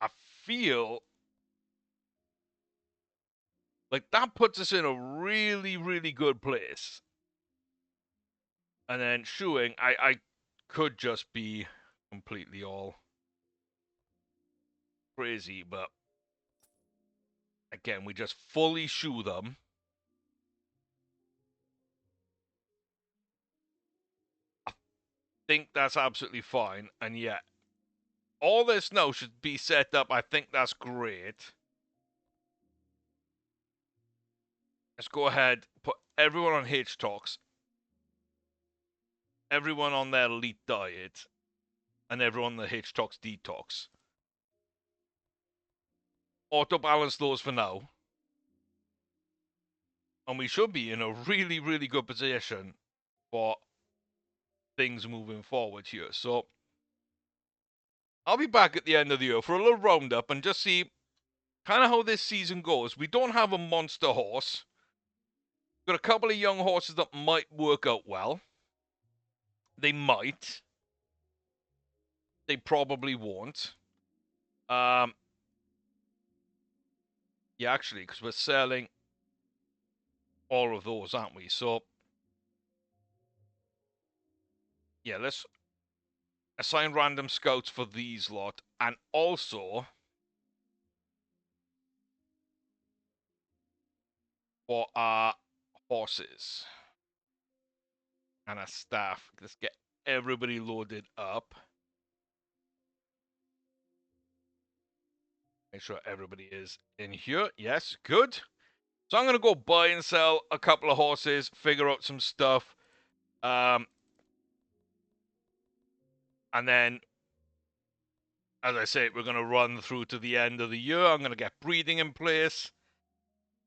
I feel like that puts us in a really, really good place. And then shoeing, I could just be completely all crazy, but again, we just fully shoe them. think that's absolutely fine. And yet, all this now should be set up. I think that's great. Let's go ahead, put everyone on H Talks, everyone on their elite diet, and everyone on the H Talks detox. Auto balance those for now. And we should be in a really, really good position for things moving forward here. So I'll be back at the end of the year for a little roundup and just see kind of how this season goes. We don't have a monster horse. We've got a couple of young horses that might work out well. They might. They probably won't. Yeah, actually, because we're selling all of those, aren't we? So, yeah, let's assign random scouts for these lot. And also for our horses and our staff. Let's get everybody loaded up. Make sure everybody is in here. Yes, good. So I'm going to go buy and sell a couple of horses, figure out some stuff. And then, as I say, we're going to run through to the end of the year. I'm going to get breeding in place.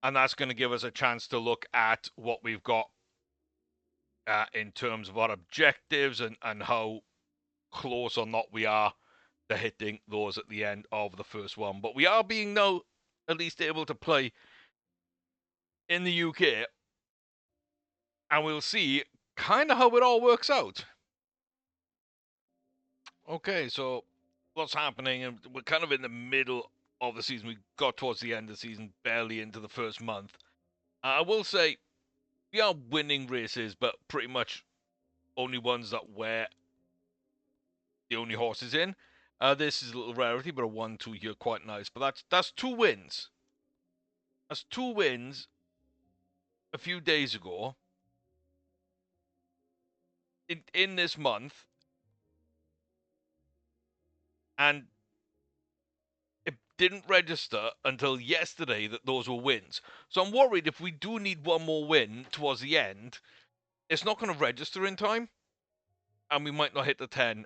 And that's going to give us a chance to look at what we've got in terms of our objectives and how close or not we are to hitting those at the end of the first one. But we are being now at least able to play in the UK. And we'll see kind of how it all works out. Okay, so what's happening? And we're kind of in the middle of the season. We got towards the end of the season, barely into the first month. I will say we are winning races, but pretty much only ones that we're the only horses in. This is a little rarity, but a 1-2 here, quite nice. But that's 2 wins. That's 2 wins a few days ago in this month, and it didn't register until yesterday that those were wins. So I'm worried if we do need one more win towards the end, it's not going to register in time, and we might not hit the 10.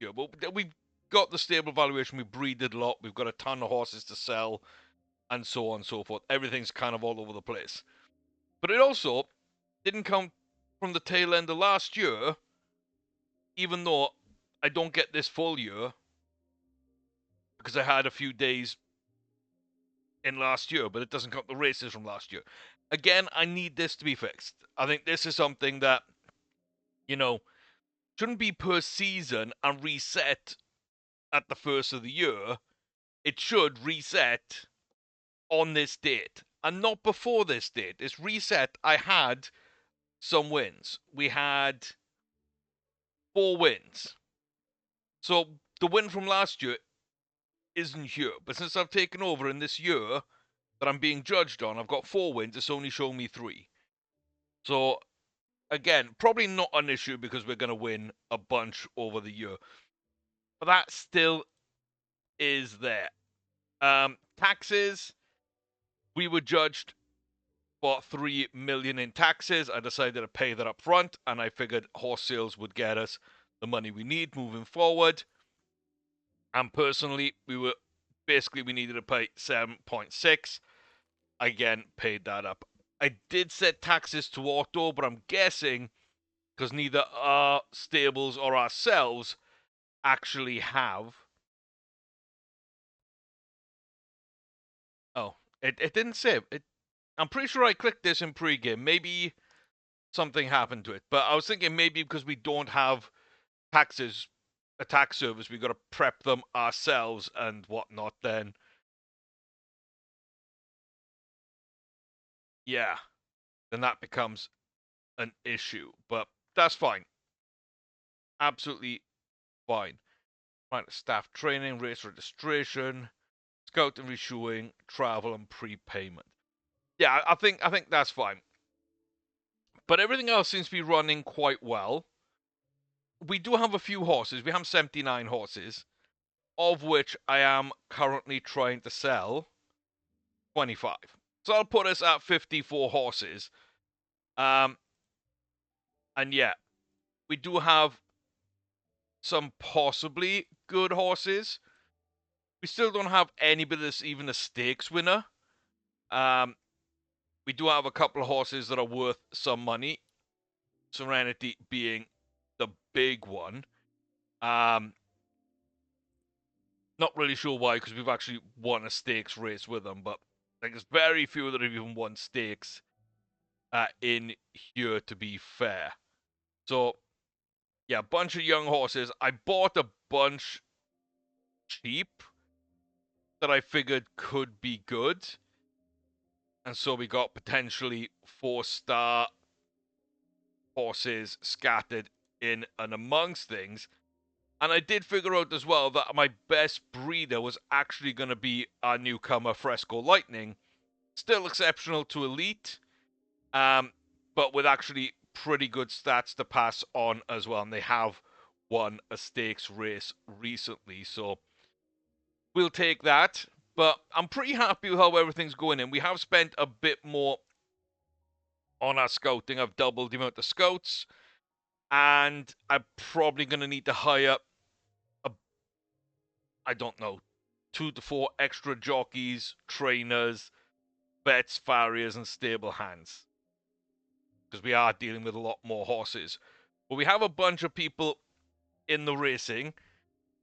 Yeah, but we've got the stable valuation. We breeded a lot. We've got a ton of horses to sell, and so on and so forth. Everything's kind of all over the place. But it also didn't come from the tail end of last year, even though I don't get this full year because I had a few days in last year, but it doesn't count the races from last year. Again, I need this to be fixed. I think this is something that, shouldn't be per season and reset at the first of the year. It should reset on this date and not before this date. It's reset. I had some wins. We had 4 wins. So the win from last year isn't here. But since I've taken over in this year that I'm being judged on, I've got 4 wins. It's only shown me 3. So again, probably not an issue because we're going to win a bunch over the year. But that still is there. Taxes, we were judged for 3 million in taxes. I decided to pay that up front, and I figured horse sales would get us the money we need moving forward. And personally, we needed to pay 7.6. Again, paid that up. I did set taxes to auto, but I'm guessing because neither our stables or ourselves actually have. Oh, it didn't save. I'm pretty sure I clicked this in pregame. Maybe something happened to it. But I was thinking maybe because we don't have taxes, a tax service, we got to prep them ourselves and whatnot. Then, yeah, then that becomes an issue. But that's fine. Absolutely fine. Right, staff training, race registration, scout and reshoeing, travel and prepayment. Yeah, I think that's fine. But everything else seems to be running quite well. we do have a few horses. We have 79 horses, of which I am currently trying to sell 25. So I'll put us at 54 horses. Um, and yeah, we do have some possibly good horses. We still don't have anybody that's even a stakes winner. Um, we do have a couple of horses that are worth some money. Serenity being the big one. Um, not really sure why, because we've actually won a stakes race with them, but like there's very few that have even won stakes in here, to be fair. So yeah, a bunch of young horses. I bought a bunch cheap that I figured could be good. And so we got potentially 4-star horses scattered in and amongst things. And I did figure out as well that my best breeder was actually going to be our newcomer, Fresco Lightning. Still exceptional to elite, but with actually pretty good stats to pass on as well. And they have won a stakes race recently, so we'll take that. But I'm pretty happy with how everything's going in. We have spent a bit more on our scouting. I've doubled the amount of scouts, and I'm probably going to need to hire I don't know, 2 to 4 extra jockeys, trainers, vets, farriers, and stable hands, because we are dealing with a lot more horses. But we have a bunch of people in the racing.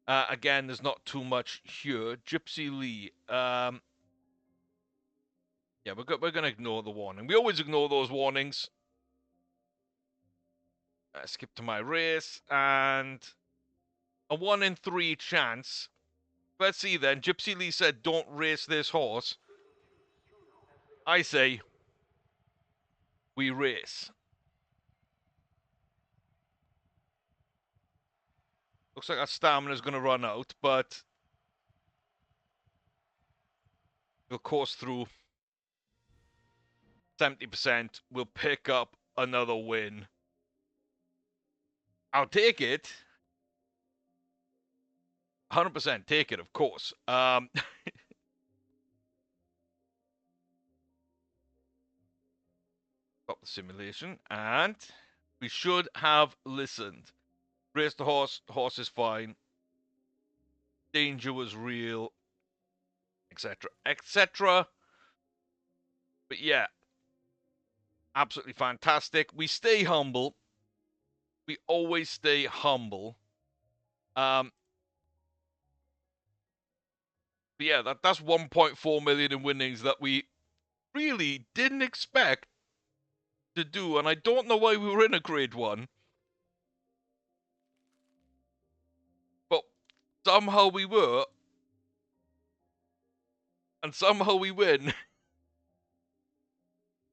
Again, there's not too much here. Gypsy Lee. Yeah, we're going to ignore the warning. We always ignore those warnings. Skip to my race, and a 1 in 3 chance. Let's see then. Gypsy Lee said, don't race this horse. I say, we race. Looks like our stamina's going to run out, but we'll course through 70%. We'll pick up another win. I'll take it. 100% take it, of course. Stop the simulation, and we should have listened. Race the horse. Horse is fine. Danger was real, etc., etc. But yeah, absolutely fantastic. We stay humble. We always stay humble. But yeah, that's 1.4 million in winnings that we really didn't expect to do, and I don't know why we were in a grade 1, but somehow we were, and somehow we win.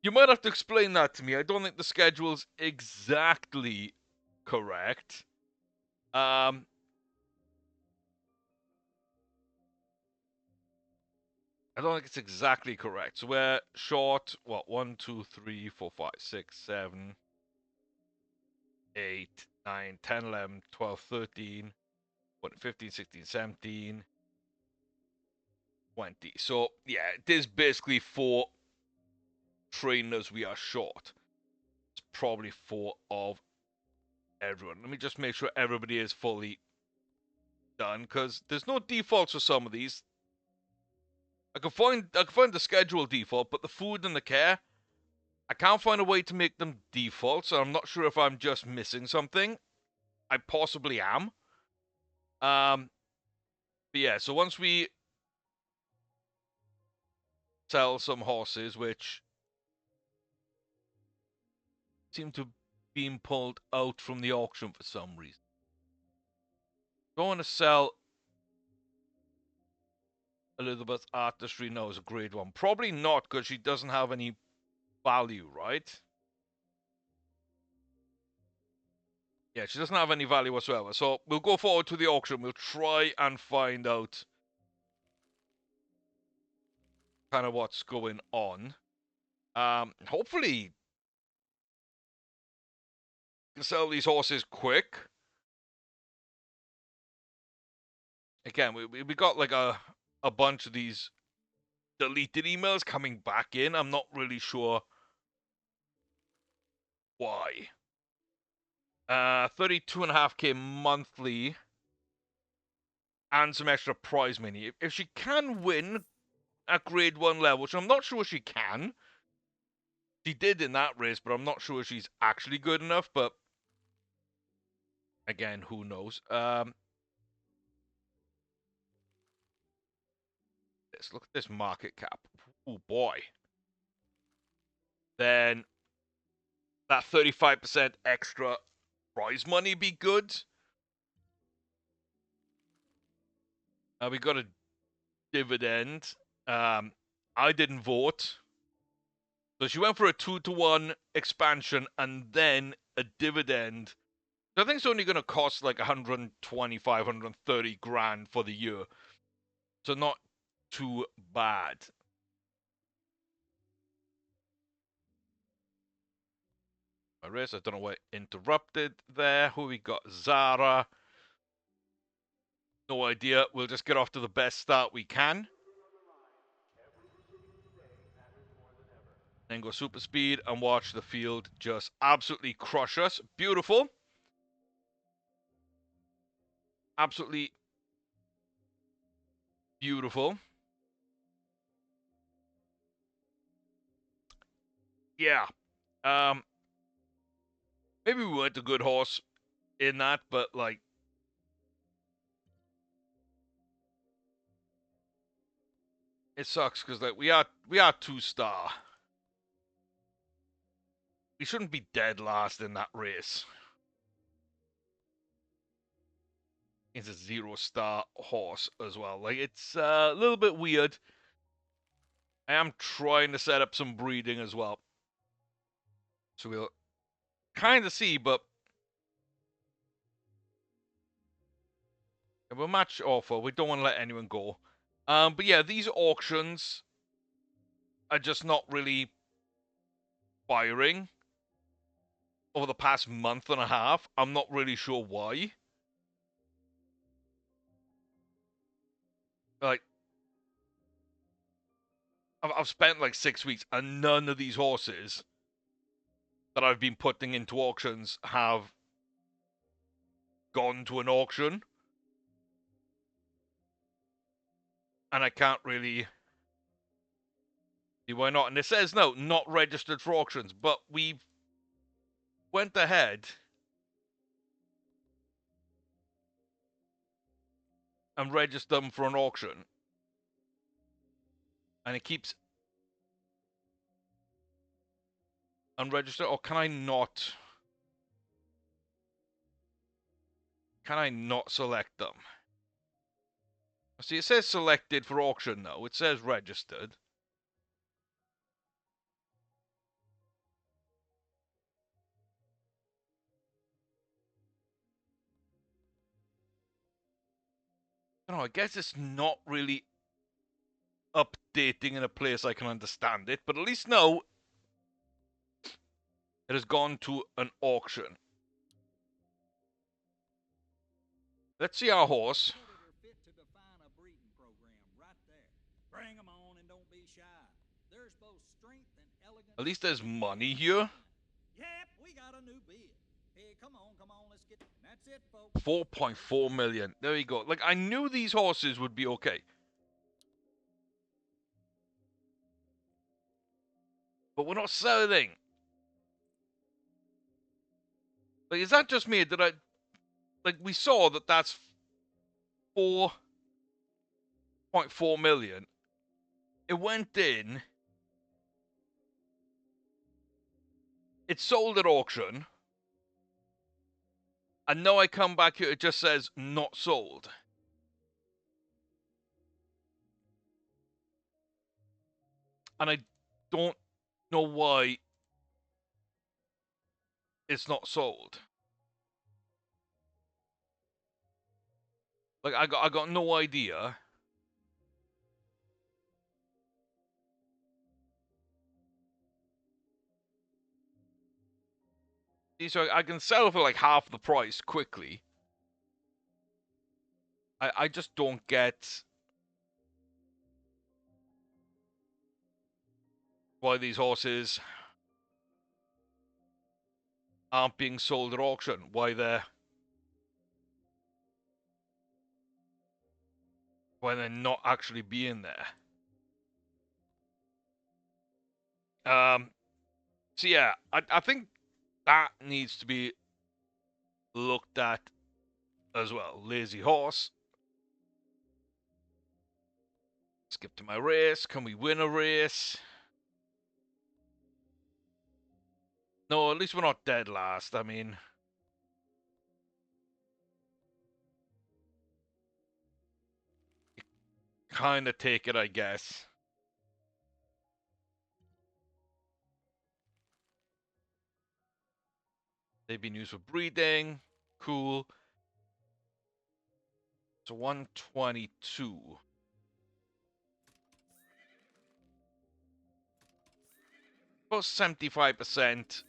You might have to explain that to me. I don't think the schedule's exactly correct. I don't think it's exactly correct. So we're short, what, 1, 2, 3, 4, 5, 6, 7, 8, 9, 10, 11, 12, 13, 15, 16, 17, 20. So, yeah, it is basically 4 trainers we are short. It's probably 4 of everyone. Let me just make sure everybody is fully done, because there's no defaults for some of these. I can find the schedule default, but the food and the care, I can't find a way to make them default, so I'm not sure if I'm just missing something. I possibly am. But yeah, so once we sell some horses, which seem to be being pulled out from the auction for some reason. Do I want to sell Elizabeth Artistry? No, it's a grade 1. Probably not, because she doesn't have any value, right? Yeah, she doesn't have any value whatsoever. So we'll go forward to the auction. We'll try and find out kind of what's going on. Hopefully, we can sell these horses quick. again, we got like a bunch of these deleted emails coming back in. I'm not really sure why. 32.5K monthly and some extra prize money. If she can win at grade 1 level, which I'm not sure she can. She did in that race, but I'm not sure she's actually good enough. But again, who knows? Let's look at this market cap. Oh boy. Then that 35% extra prize money be good. We got a dividend. I didn't vote. So she went for a 2-to-1 expansion and then a dividend. So I think it's only going to cost like 125, 130 grand for the year. So not too bad. My race, I don't know what interrupted there. Who we got? Zara. No idea. We'll just get off to the best start we can. Then go super speed and watch the field just absolutely crush us. Beautiful. Absolutely beautiful. Yeah. Maybe we weren't a good horse in that, but like it sucks because like we are 2-star. We shouldn't be dead last in that race. It's a 0-star horse as well. Like it's a little bit weird. I am trying to set up some breeding as well. So we'll kind of see, but we'll match offer. We don't want to let anyone go. But yeah, these auctions are just not really firing over the past month and a half. I'm not really sure why. Like, I've spent like 6 weeks and none of these horses that I've been putting into auctions have gone to an auction. And I can't really see why not. And it says no, not registered for auctions, but we went ahead and registered them for an auction. And it keeps unregistered. Or can I not? Can I not select them? See, it says selected for auction though. It says registered. I don't know, I guess it's not really updating in a place I can understand it, but at least know it has gone to an auction. Let's see our horse. At least there's money here. Yep, we got a new bid. Hey, come on, let's get. That's it, folks. 4.4 million. There you go. Like I knew these horses would be okay. But we're not selling. Like, is that just me? Did I like we saw that that's 4.4 million. It went in. It sold at auction. And now I come back here, it just says not sold. And I don't know why it's not sold. Like I got no idea. So I can sell for like half the price quickly. I just don't get why these horses aren't being sold at auction. Why they're not actually being there. So yeah, I think that needs to be looked at as well. Lazy horse. Skip to my race. Can we win a race? No, at least we're not dead last. I mean, kind of take it, I guess. They've been used for breeding. Cool. So 122. About 75%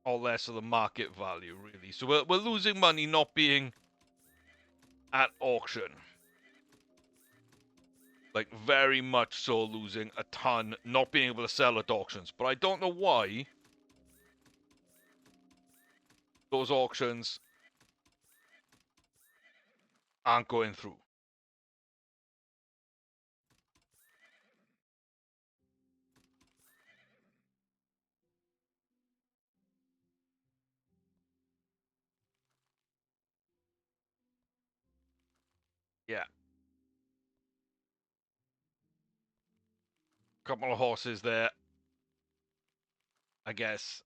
or less of the market value, really. So we're losing money not being at auction. Like, very much so losing a ton, not being able to sell at auctions. But I don't know why those auctions aren't going through. Yeah. Couple of horses there, I guess,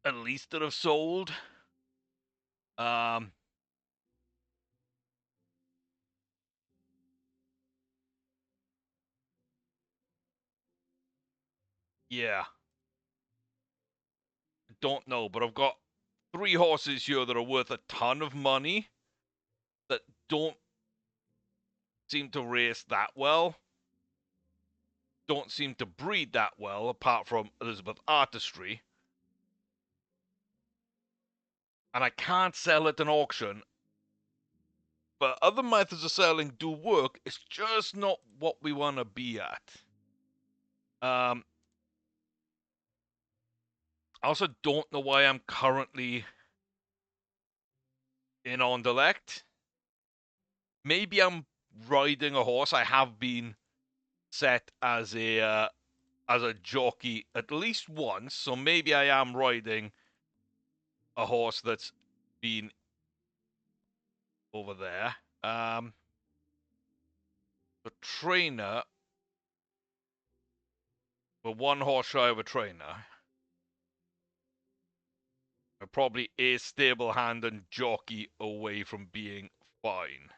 at least that have sold. Um, yeah. Don't know, but I've got 3 horses here that are worth a ton of money that don't seem to race that well, don't seem to breed that well, apart from Elizabeth Artistry. And I can't sell at an auction, but other methods of selling do work. It's just not what we want to be at. I also don't know why I'm currently in on Delect. Maybe I'm riding a horse. I have been set as a jockey at least once, so maybe I am riding a horse that's been over there. The trainer, we're 1 horse shy of a trainer. We're probably a stable hand and jockey away from being fine.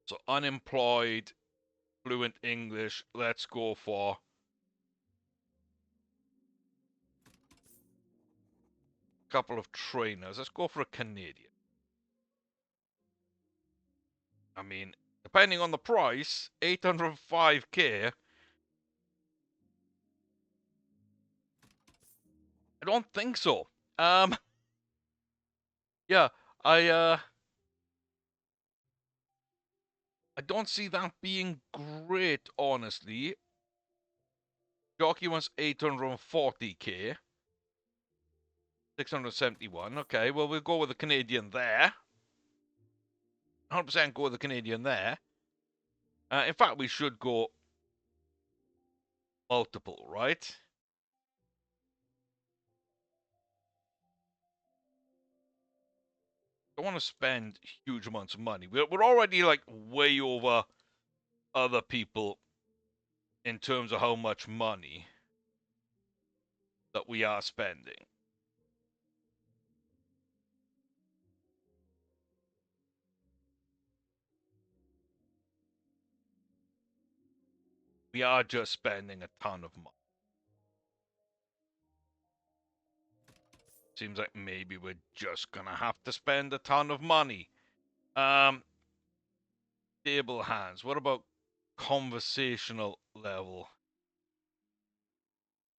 So unemployed, fluent English. Let's go for a couple of trainers. Let's go for a Canadian. I mean, depending on the price, 805k. I don't think so. Yeah, I I don't see that being great, honestly. Jockey wants 840k. 671. Okay, well, we'll go with the Canadian there. 100% go with the Canadian there. In fact, we should go multiple, right? Don't want to spend huge amounts of money. We're already like way over other people in terms of how much money that we are spending. We are just spending a ton of money. Seems like maybe we're just gonna have to spend a ton of money. Stable hands. What about conversational level?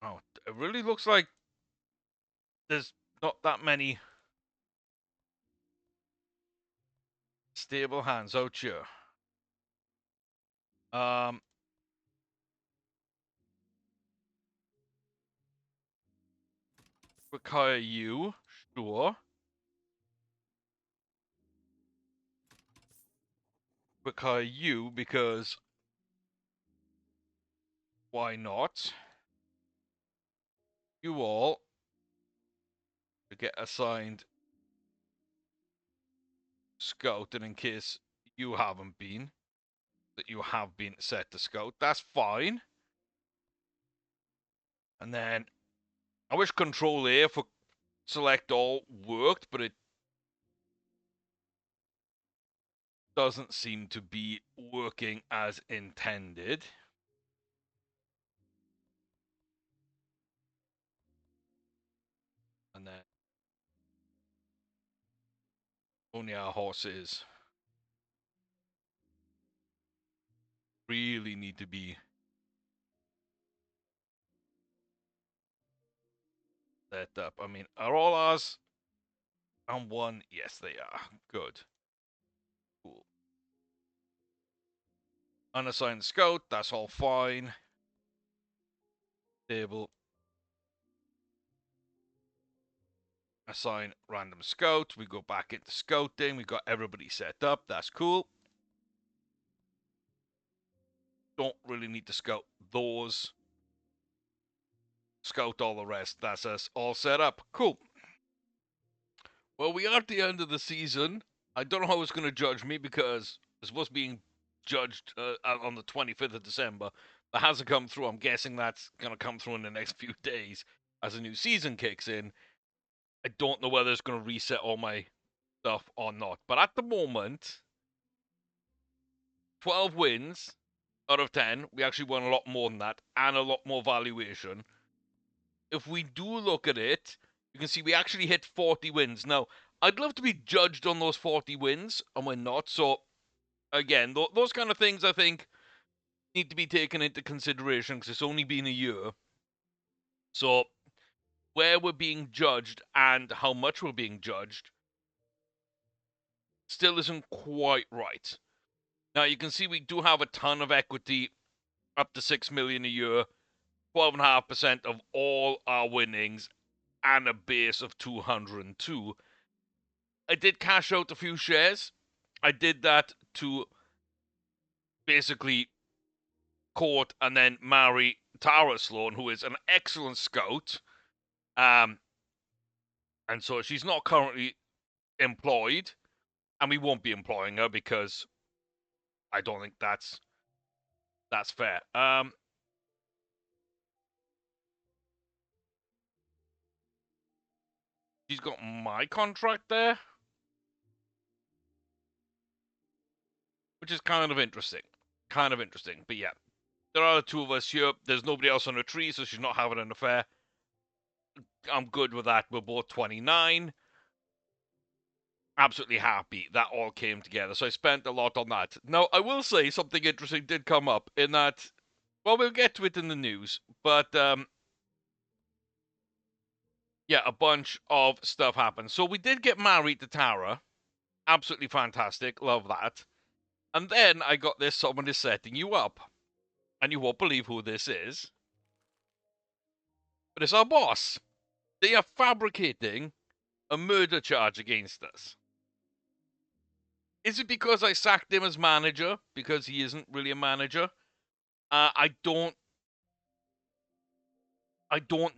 Oh, it really looks like there's not that many stable hands out here. Require you, sure. Require you because why not? You all to get assigned scout, and in case you haven't been, that you have been set to scout. That's fine. And then I wish Control A for select all worked, but it doesn't seem to be working as intended. And then only our horses really need to be set up. I mean, are all ours on one? Yes, they are. Good. Cool. Unassigned scout, that's all fine. Table. Assign random scout. We go back into scouting. We got everybody set up. That's cool. Don't really need to scout those. Scout all the rest. That's us all set up. Cool. Well, we are at the end of the season. I don't know how it's going to judge me because it's supposed to be being judged on the 25th of December. That hasn't come through. I'm guessing that's going to come through in the next few days as a new season kicks in. I don't know whether it's going to reset all my stuff or not. But at the moment, 12 wins out of 10. We actually won a lot more than that and a lot more valuation. If we do look at it, you can see we actually hit 40 wins. Now, I'd love to be judged on those 40 wins, and we're not. So, again, those kind of things I think need to be taken into consideration because it's only been a year. So, where we're being judged and how much we're being judged still isn't quite right. Now, you can see we do have a ton of equity, up to 6 million a year, 12.5% of all our winnings, and a base of 202. I did cash out a few shares. I did that to basically court and then marry Tara Sloan, who is an excellent scout. And so she's not currently employed, and we won't be employing her because I don't think that's fair. She's got my contract there, which is kind of interesting. Kind of interesting, but yeah. There are the two of us here. There's nobody else on the tree, so she's not having an affair. I'm good with that. We're both 29. Absolutely happy that all came together. So I spent a lot on that. Now, I will say something interesting did come up in that, well, we'll get to it in the news, but yeah, a bunch of stuff happened. So we did get married to Tara. Absolutely fantastic. Love that. And then I got this, someone is setting you up. And you won't believe who this is. But it's our boss. They are fabricating a murder charge against us. Is it because I sacked him as manager? Because he isn't really a manager? I don't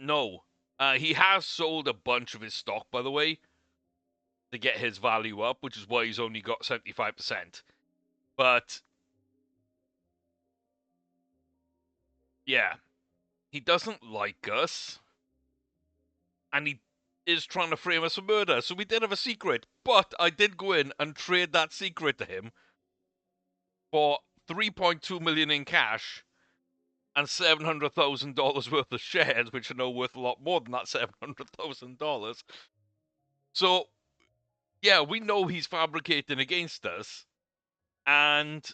know. He has sold a bunch of his stock, by the way, to get his value up, which is why he's only got 75%. But yeah, he doesn't like us, and he is trying to frame us for murder. So we did have a secret, but I did go in and trade that secret to him for 3.2 million in cash and $700,000 worth of shares, which are now worth a lot more than that $700,000. So yeah, we know he's fabricating against us, and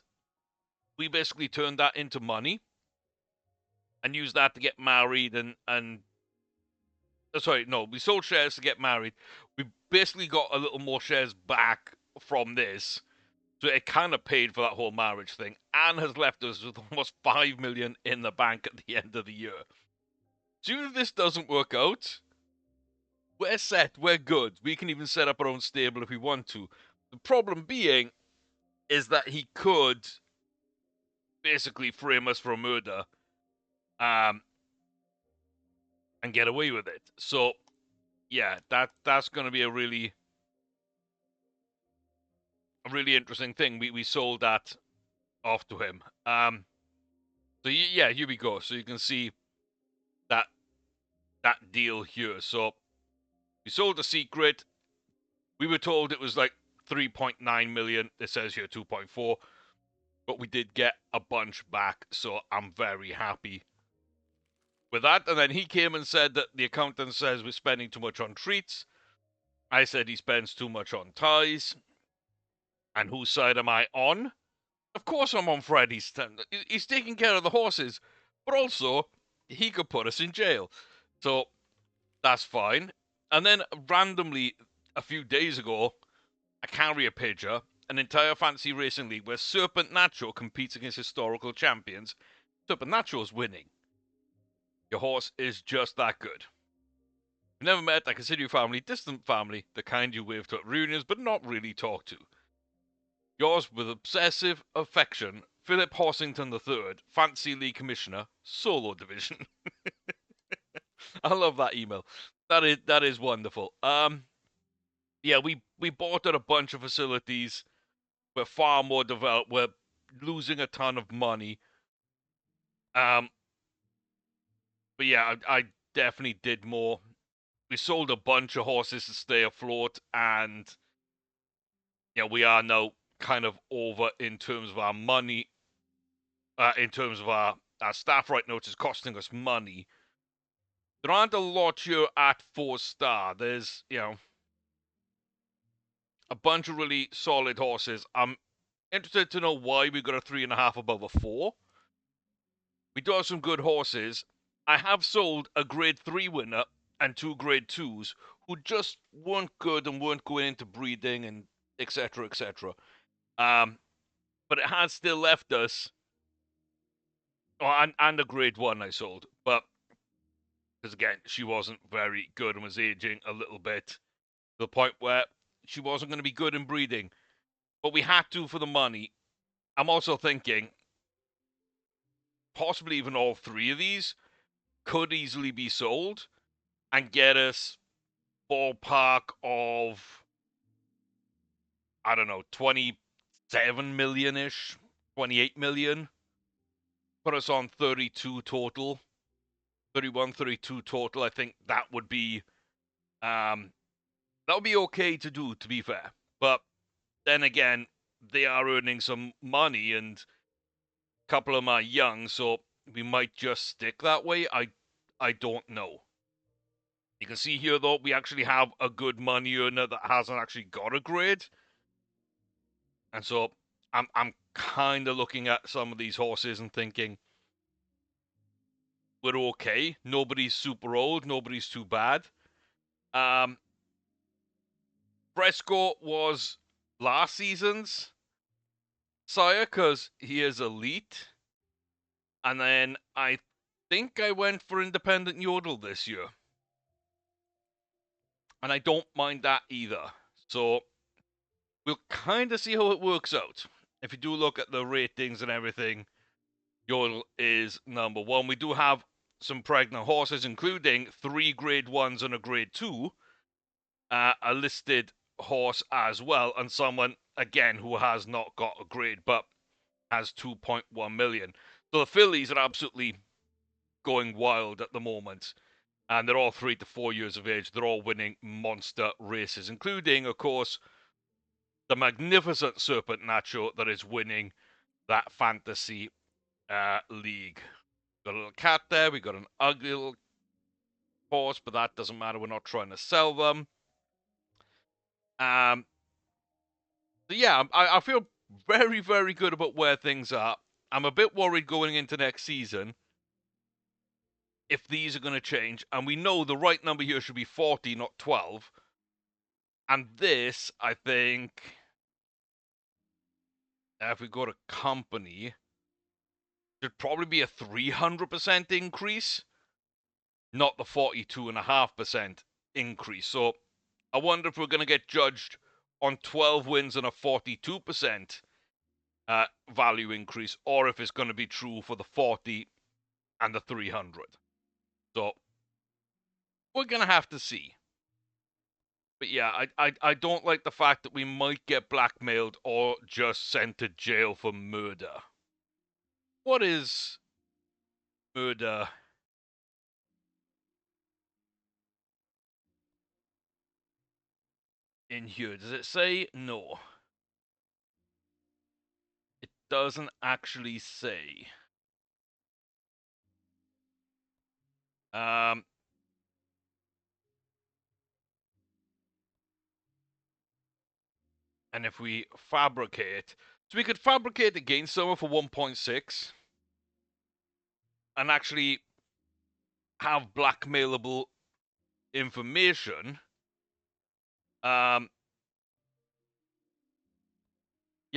we basically turned that into money and used that to get married and sorry, no, we sold shares to get married. We basically got a little more shares back from this, so it kind of paid for that whole marriage thing, and has left us with almost 5 million in the bank at the end of the year. So even if this doesn't work out, we're set, we're good. We can even set up our own stable if we want to. The problem being is that he could basically frame us for murder, um, and get away with it. So yeah, that's going to be a really interesting thing. We sold that off to him. So yeah, here we go. So you can see that deal here. So we sold the secret. We were told it was like 3.9 million. It says here 2.4, but we did get a bunch back. So I'm very happy with that. And then he came and said that the accountant says we're spending too much on treats. I said he spends too much on ties. And whose side am I on? Of course I'm on Freddy's side. He's taking care of the horses, but also he could put us in jail. So that's fine. And then randomly, a few days ago, a carrier picture, an entire fantasy racing league where Serpent Nacho competes against historical champions. Serpent Nacho's winning. Your horse is just that good. We've never met. I consider you family, distant family, the kind you wave to at reunions, but not really talk to. Yours with obsessive affection, Philip Horsington III, Fantasy League Commissioner, Solo Division. I love that email. That is wonderful. Yeah, we bought out a bunch of facilities. We're far more developed. We're losing a ton of money. But yeah, I definitely did more. We sold a bunch of horses to stay afloat, and we are now kind of over in terms of our money. In terms of our staff right now, it's costing us money. There aren't a lot here at 4-star. There's, a bunch of really solid horses. I'm interested to know why we got a 3.5 above a 4. We do have some good horses. I have sold a grade 3 winner and 2 grade 2s who just weren't good and weren't going into breeding and etc. etc. But it has still left us. Oh, and a grade 1 I sold. But because again, she wasn't very good and was aging a little bit to the point where she wasn't going to be good in breeding. But we had to for the money. I'm also thinking possibly even all 3 of these could easily be sold and get us ballpark of, I don't know, 27 million ish, 28 million. Put us on 32 total, 31, 32 total. I think that would be okay to do, to be fair. But then again, they are earning some money, and a couple of them are young, so we might just stick that way. I don't know. You can see here, though, we actually have a good money earner that hasn't actually got a grade. And so I'm kind of looking at some of these horses and thinking, we're okay. Nobody's super old. Nobody's too bad. Fresco was last season's sire because he is elite. And then I think I went for Independent Yodel this year. And I don't mind that either. So we'll kind of see how it works out. If you do look at the ratings and everything, Yodel is number 1. We do have some pregnant horses, including 3 grade 1s and a grade 2. A listed horse as well, and someone, again, who has not got a grade, but has 2.1 million. So the fillies are absolutely going wild at the moment. And they're all 3 to 4 years of age. They're all winning monster races, including, of course, the magnificent Serpent Nacho that is winning that fantasy league. Got a little cat there. We got an ugly little horse, but that doesn't matter. We're not trying to sell them. So yeah, I feel very, very good about where things are. I'm a bit worried going into next season if these are going to change. And we know the right number here should be 40, not 12. And this, I think, if we go to company, should probably be a 300% increase, not the 42.5% increase. So I wonder if we're going to get judged on 12 wins and a 42% value increase, or if it's going to be true for the 40 and the 300. So we're going to have to see. But yeah, I don't like the fact that we might get blackmailed or just sent to jail for murder. What is murder in here? Does it say? No. It doesn't actually say. Um, and if we fabricate, so we could fabricate against someone for 1.6 and actually have blackmailable information. Yeah,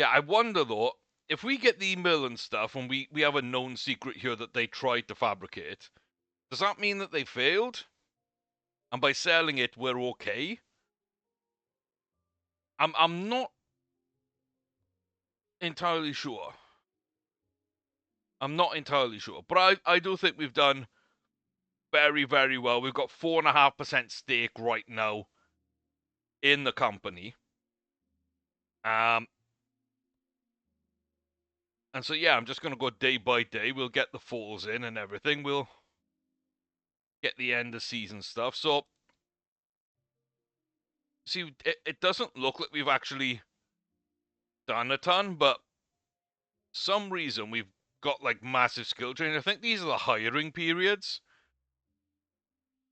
I wonder though, if we get the email and stuff and we have a known secret here that they tried to fabricate, does that mean that they failed? And by selling it, we're okay? I'm not entirely sure. I'm not entirely sure. But I do think we've done very, very well. We've got 4.5% stake right now in the company. And so yeah, I'm just gonna go day by day. We'll get the falls in and everything. We'll get the end of season stuff. So see, it doesn't look like we've actually done a ton, but some reason we've got like massive skill change. I think these are the hiring periods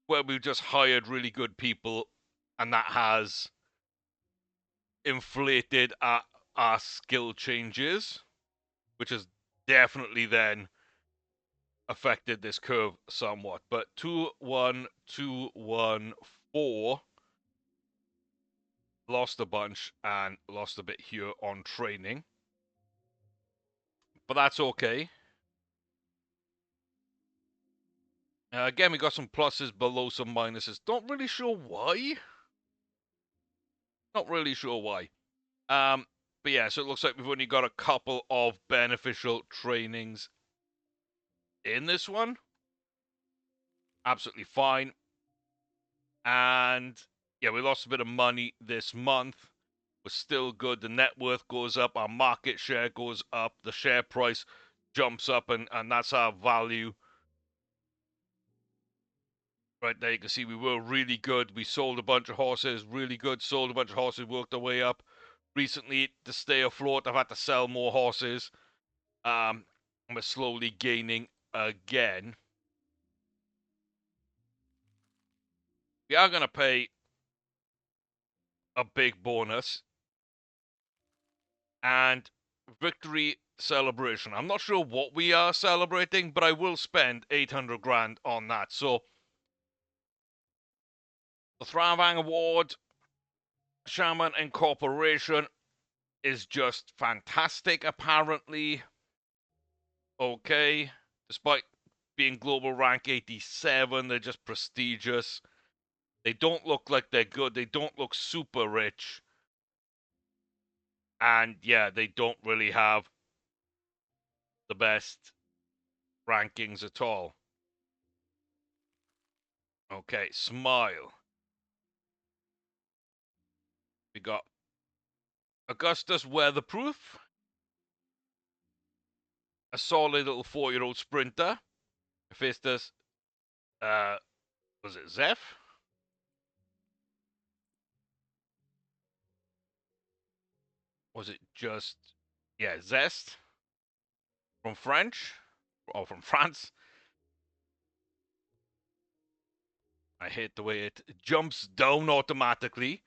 where we've just hired really good people, and that has inflated our skill changes, which has definitely then affected this curve somewhat. But 2 1 2 1 4 lost a bunch and lost a bit here on training, but that's okay. Again, we got some pluses below some minuses. Not really sure why. Not really sure why. But yeah, so it looks like we've only got a couple of beneficial trainings in this one. Absolutely fine. And yeah, we lost a bit of money this month. We're still good. The net worth goes up. Our market share goes up. The share price jumps up, and that's our value. Right there, you can see we were really good. We sold a bunch of horses, really good. Sold a bunch of horses, worked our way up. Recently, to stay afloat, I've had to sell more horses. And we're slowly gaining again. We are going to pay a big bonus and victory celebration. I'm not sure what we are celebrating, but I will spend 800 grand on that. So the Thravang Award, Shaman Incorporation is just fantastic, apparently. Okay. Despite being global rank 87, they're just prestigious. They don't look like they're good. They don't look super rich. And yeah, they don't really have the best rankings at all. Okay, smile. We got Augustus Weatherproof, a solid little 4-year-old sprinter. Hephaestus, was it Zeph? Was it just, yeah, Zest from French or from France? I hate the way it jumps down automatically.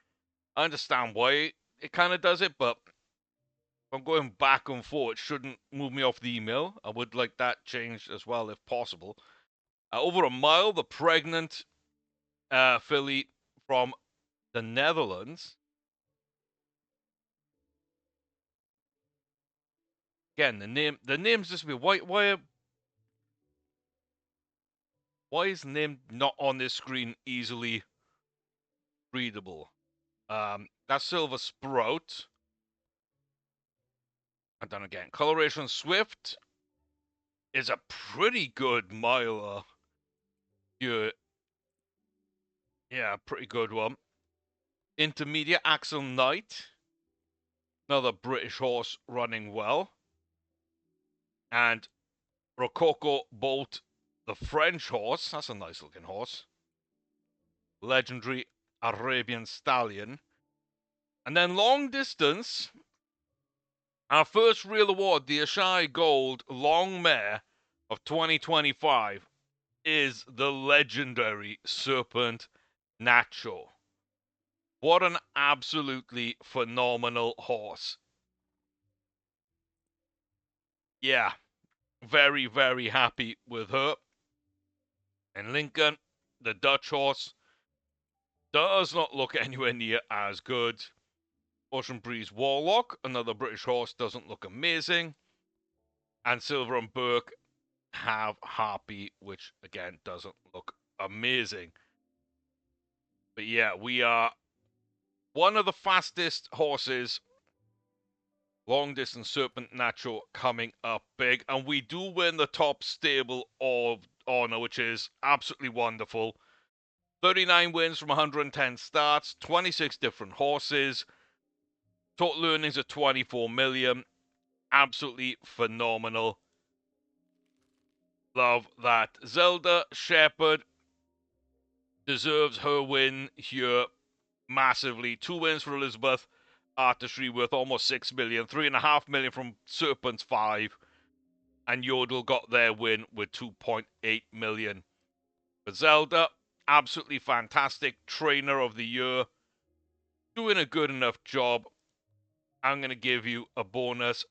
I understand why it kind of does it, but if I'm going back and forth, it shouldn't move me off the email. I would like that changed as well if possible. Over a mile, the pregnant filly from the Netherlands. Again, the name's just weird. Why is the name not on this screen easily readable? That's Silver Sprout. And then again, Coloration Swift is a pretty good miler. Yeah, pretty good one. Intermediate Axel Knight, another British horse running well. And Rococo Bolt, the French horse. That's a nice looking horse. Legendary Arabian Stallion. And then long distance, our first real award, the Ashai Gold Long Mare of 2025, is the legendary Serpent Nacho. What an absolutely phenomenal horse. Yeah, very, very happy with her. And Lincoln, the Dutch horse, does not look anywhere near as good. Ocean Breeze Warlock, another British horse, doesn't look amazing. And Silver and Burke have Harpy, which again doesn't look amazing. But yeah, we are one of the fastest horses. Long distance Serpent Nacho coming up big. And we do win the top stable of honor, which is absolutely wonderful. 39 wins from 110 starts, 26 different horses. Total earnings of 24 million. Absolutely phenomenal. Love that. Zelda Shepherd deserves her win here massively. 2 wins for Elizabeth Artistry worth almost 6 million. 3.5 million from Serpent's 5. And Yodel got their win with 2.8 million. But Zelda, absolutely fantastic. Trainer of the year. Doing a good enough job. I'm going to give you a bonus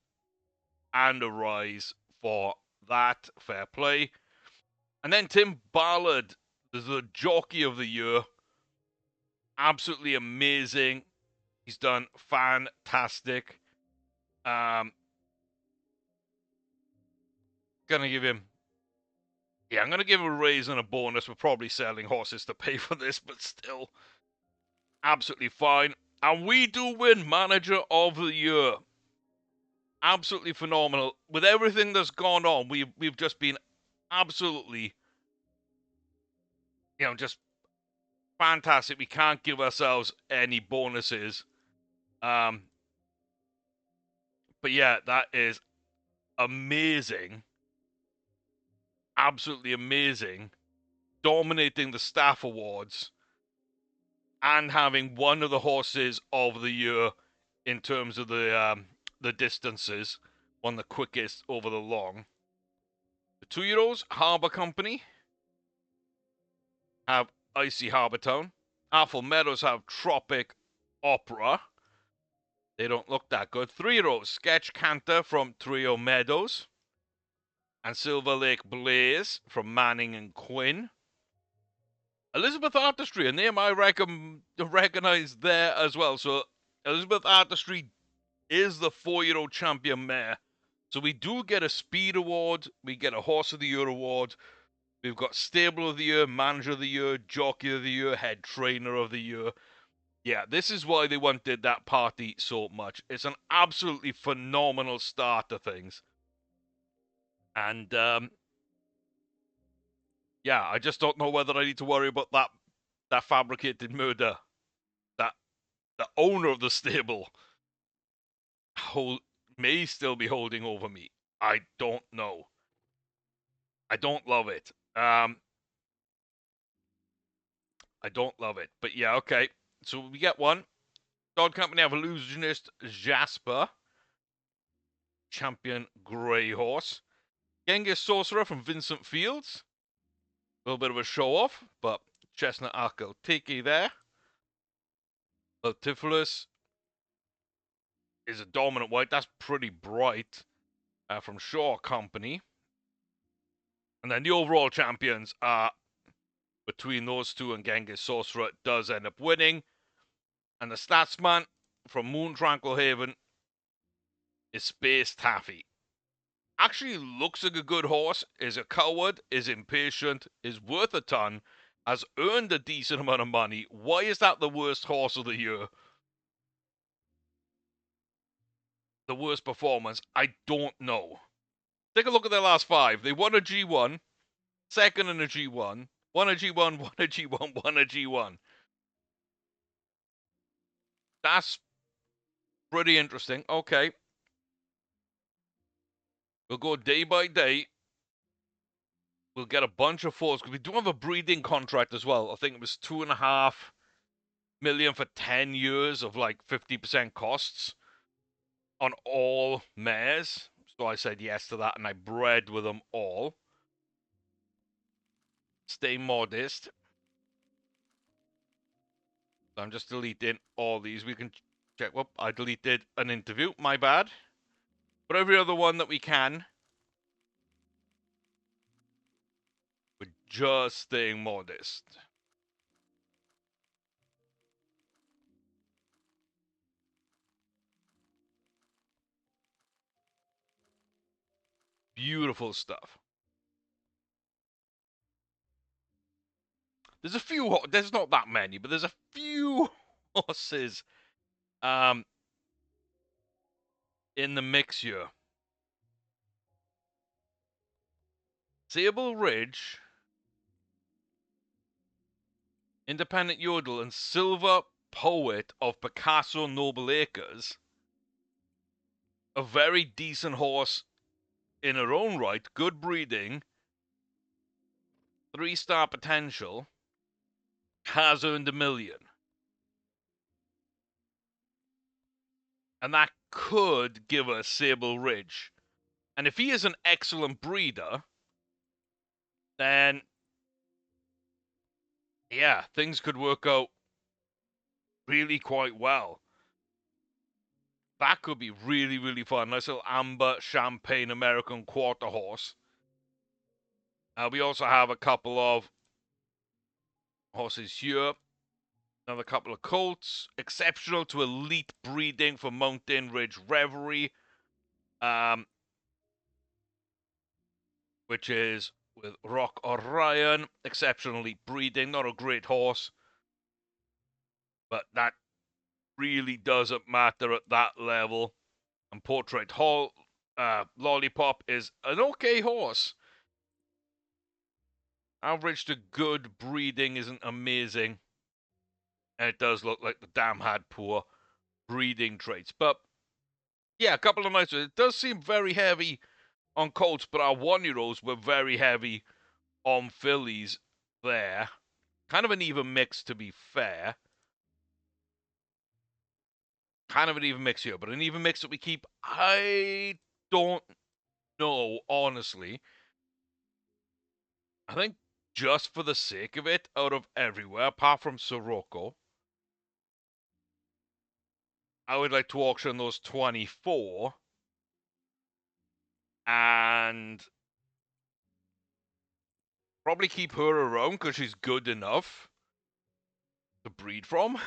and a rise for that. Fair play. And then Tim Ballard, the jockey of the year. Absolutely amazing. He's done fantastic. Gonna give him. Yeah, I'm gonna give him a raise and a bonus. We're probably selling horses to pay for this, but still, absolutely fine. And we do win Manager of the Year. Absolutely phenomenal. With everything that's gone on, we've just been absolutely, just fantastic. We can't give ourselves any bonuses. But yeah, that is amazing. Absolutely amazing. Dominating the staff awards and having one of the horses of the year in terms of the distances, one of the quickest over the long. The 2-year-olds, Harbour Company, have Icy Harbour Town. Apple Meadows have Tropic Opera. They don't look that good. 3-year-olds, Sketch Canter from Trio Meadows. And Silver Lake Blaze from Manning and Quinn. Elizabeth Artistry, a name I recognize there as well. So Elizabeth Artistry is the 4-year-old champion mare. So we do get a speed award. We get a horse of the year award. We've got stable of the year, manager of the year, jockey of the year, head trainer of the year. Yeah, this is why they wanted that party so much. It's an absolutely phenomenal start to things. And yeah, I just don't know whether I need to worry about that fabricated murder. That the owner of the stable may still be holding over me. I don't know. I don't love it. I don't love it. But yeah, okay. So we get one. Dog Company have Illusionist Jasper. Champion Grey Horse. Genghis Sorcerer from Vincent Fields. A little bit of a show off, but Chestnut Arkle Tiki there. Latifulus is a dominant white. That's pretty bright. From Shaw Company. And then the overall champions are between those two, and Genghis Sorcerer does end up winning. And the Statsman from Moon Tranquil Haven is Space Taffy. Actually looks like a good horse, is a coward, is impatient, is worth a ton, has earned a decent amount of money. Why is that the worst horse of the year? The worst performance? I don't know. Take a look at their last 5. They won a G1, second in a G1, won a G1, won a G1, won a G1. That's pretty interesting. Okay. We'll go day by day. We'll get a bunch of fours because we do have a breeding contract as well. I think it was 2.5 million for 10 years of like 50% costs on all mares. So I said yes to that and I bred with them all. Stay modest. So I'm just deleting all these. We can check. Whoop, I deleted an interview. My bad. But every other one that we can. We're just staying modest. Beautiful stuff. There's a few. There's not that many, but there's a few horses in the mix here. Sable Ridge, Independent Yodel, and Silver Poet of Picasso Noble Acres. A very decent horse in her own right. Good breeding. 3-star potential. Has earned $1 million. And that could give us Sable Ridge. And if he is an excellent breeder, then yeah, things could work out really quite well. That could be really, really fun. Nice little amber champagne American quarter horse. We also have a couple of horses here. Another couple of colts. Exceptional to elite breeding for Mountain Ridge Reverie. Which is with Rock Orion. Exceptionally breeding. Not a great horse. But that really doesn't matter at that level. And Portrait Hall Lollipop is an okay horse. Average to good breeding isn't amazing. And it does look like the dam had poor breeding traits. But yeah, a couple of nice ones. It does seem very heavy on colts, but our 1-year-olds were very heavy on fillies there. Kind of an even mix, to be fair. Kind of an even mix here, but an even mix that we keep, I don't know, honestly. I think just for the sake of it, out of everywhere, apart from Sirocco, I would like to auction those 24 and probably keep her around because she's good enough to breed from.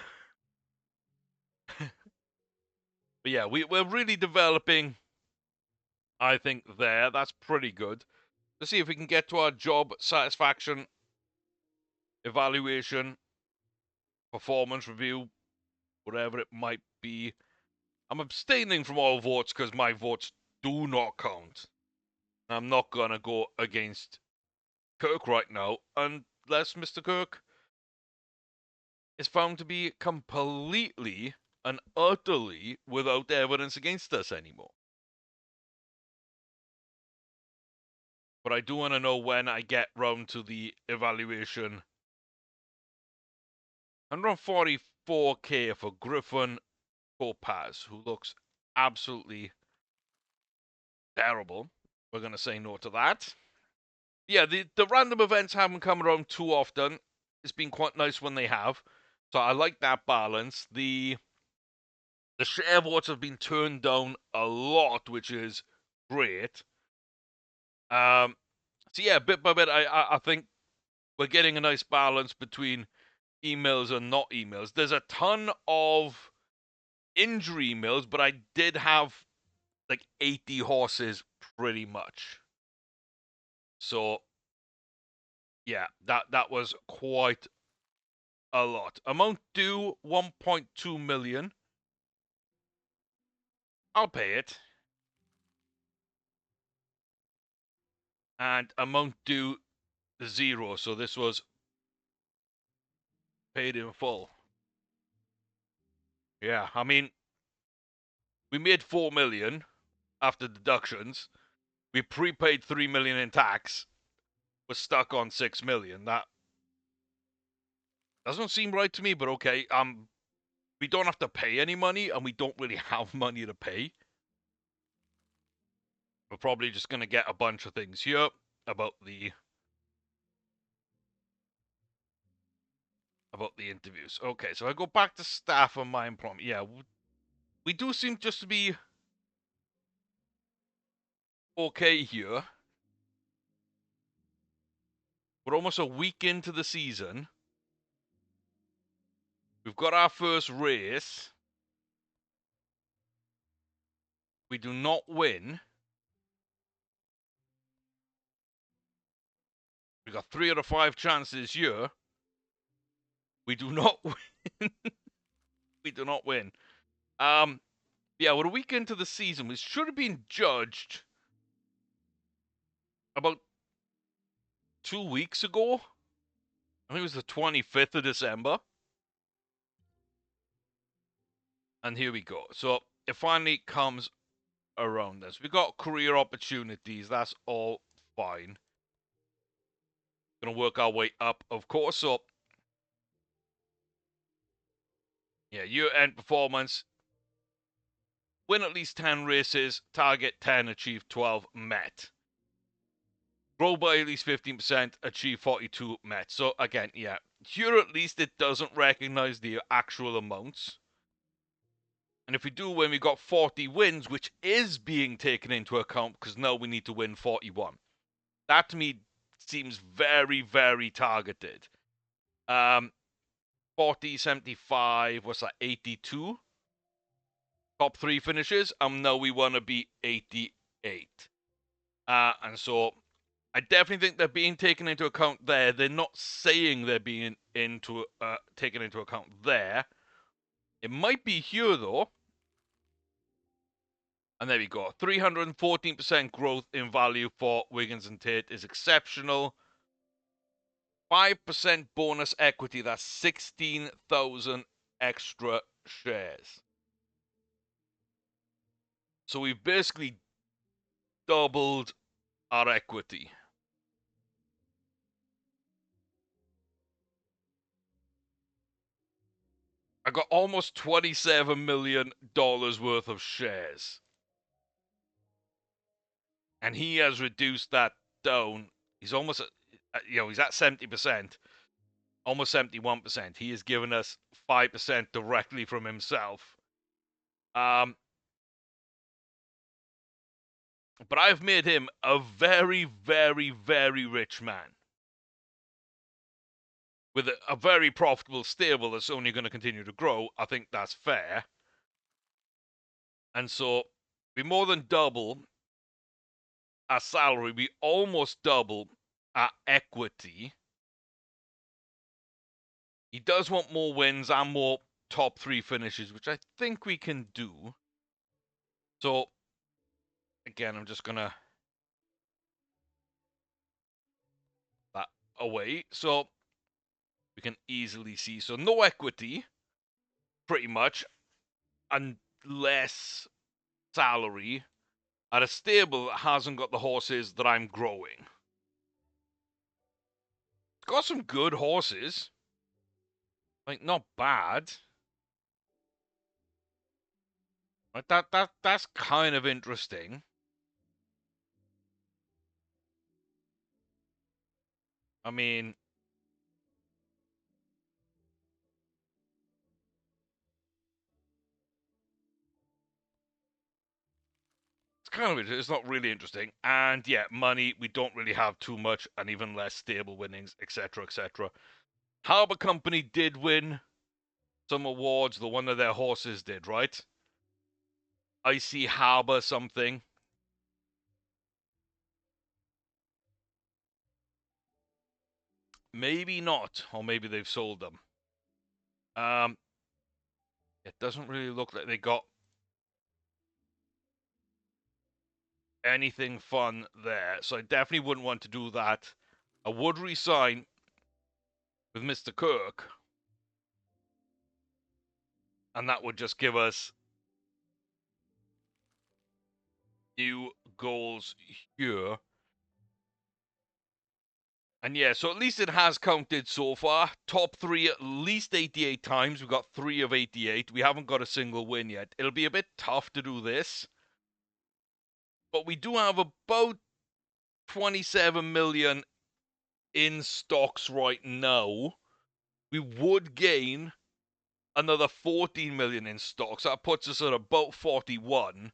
But yeah, we're really developing, I think, there. That's pretty good. Let's see if we can get to our job satisfaction evaluation, performance review, whatever it might be. I'm abstaining from all votes because my votes do not count. I'm not going to go against Kirk right now unless Mr. Kirk is found to be completely and utterly without evidence against us anymore. But I do want to know when I get round to the evaluation. 144k for Griffin Topaz, who looks absolutely terrible. We're going to say no to that. Yeah, the random events haven't come around too often. It's been quite nice when they have. So I like that balance. The share votes have been turned down a lot, which is great. So yeah, bit by bit, I think we're getting a nice balance between emails and not emails. There's a ton of injury emails, but I did have like 80 horses pretty much. So yeah, that was quite a lot. Amount due 1.2 million. I'll pay it. And amount due 0. So this was paid in full. Yeah, I mean, we made 4 million after deductions. We prepaid 3 million in tax. We're stuck on 6 million. That doesn't seem right to me, but okay. We don't have to pay any money, and we don't really have money to pay. We're probably just gonna get a bunch of things here about the interviews. Okay, so I go back to staff and my employment. Yeah, we do seem just to be okay here. We're almost a week into the season. We've got our first race. We do not win. We got 3 out of 5 chances here. We do not win. We do not win. Yeah, we're a week into the season. We should have been judged about 2 weeks ago. I think it was the 25th of December. And here we go. So it finally comes around us. We got career opportunities. That's all fine. Gonna work our way up, of course. So yeah, year-end performance. Win at least 10 races. Target 10. Achieve 12. Met. Grow by at least 15%. Achieve 42. Met. So again, yeah. Here at least it doesn't recognize the actual amounts. And if we do win, we got 40 wins, which is being taken into account because now we need to win 41. That to me seems very, very targeted. 40, 75, what's that, 82? Top 3 finishes, and now we want to be 88. And so I definitely think they're being taken into account there. They're not saying they're being taken into account there. It might be here, though. And there we go. 314% growth in value for Wiggins and Tate is exceptional. 5% bonus equity. That's 16,000 extra shares. So we've basically doubled our equity. I got almost $27 million worth of shares. And he has reduced that down. He's almost, he's at 70%, almost 71%. He has given us 5% directly from himself. But I've made him a very, very, very rich man with a very profitable stable that's only going to continue to grow. I think that's fair. And so we more than double our salary. We almost double our equity. He does want more wins and more top 3 finishes, which I think we can do. So, again, I'm just going to that away. So, we can easily see. So, no equity, pretty much, and less salary at a stable that hasn't got the horses that I'm growing. It's got some good horses. Like, not bad. Like that's kind of interesting. I mean, kind of it's not really interesting. And yeah, money we don't really have too much, and even less stable winnings, etc., etc. Harbour Company did win some awards. The one of their horses did, right? Icy Harbour something. Maybe not, or maybe they've sold them. It doesn't really look like they got anything fun there, so I definitely wouldn't want to do that. I would resign with Mr. Kirk, and that would just give us new goals here. And yeah, so at least it has counted so far. Top three at least 88 times. We've got 3 of 88. We haven't got a single win yet. It'll be a bit tough to do this. But we do have about 27 million in stocks right now. We would gain another 14 million in stocks. That puts us at about 41.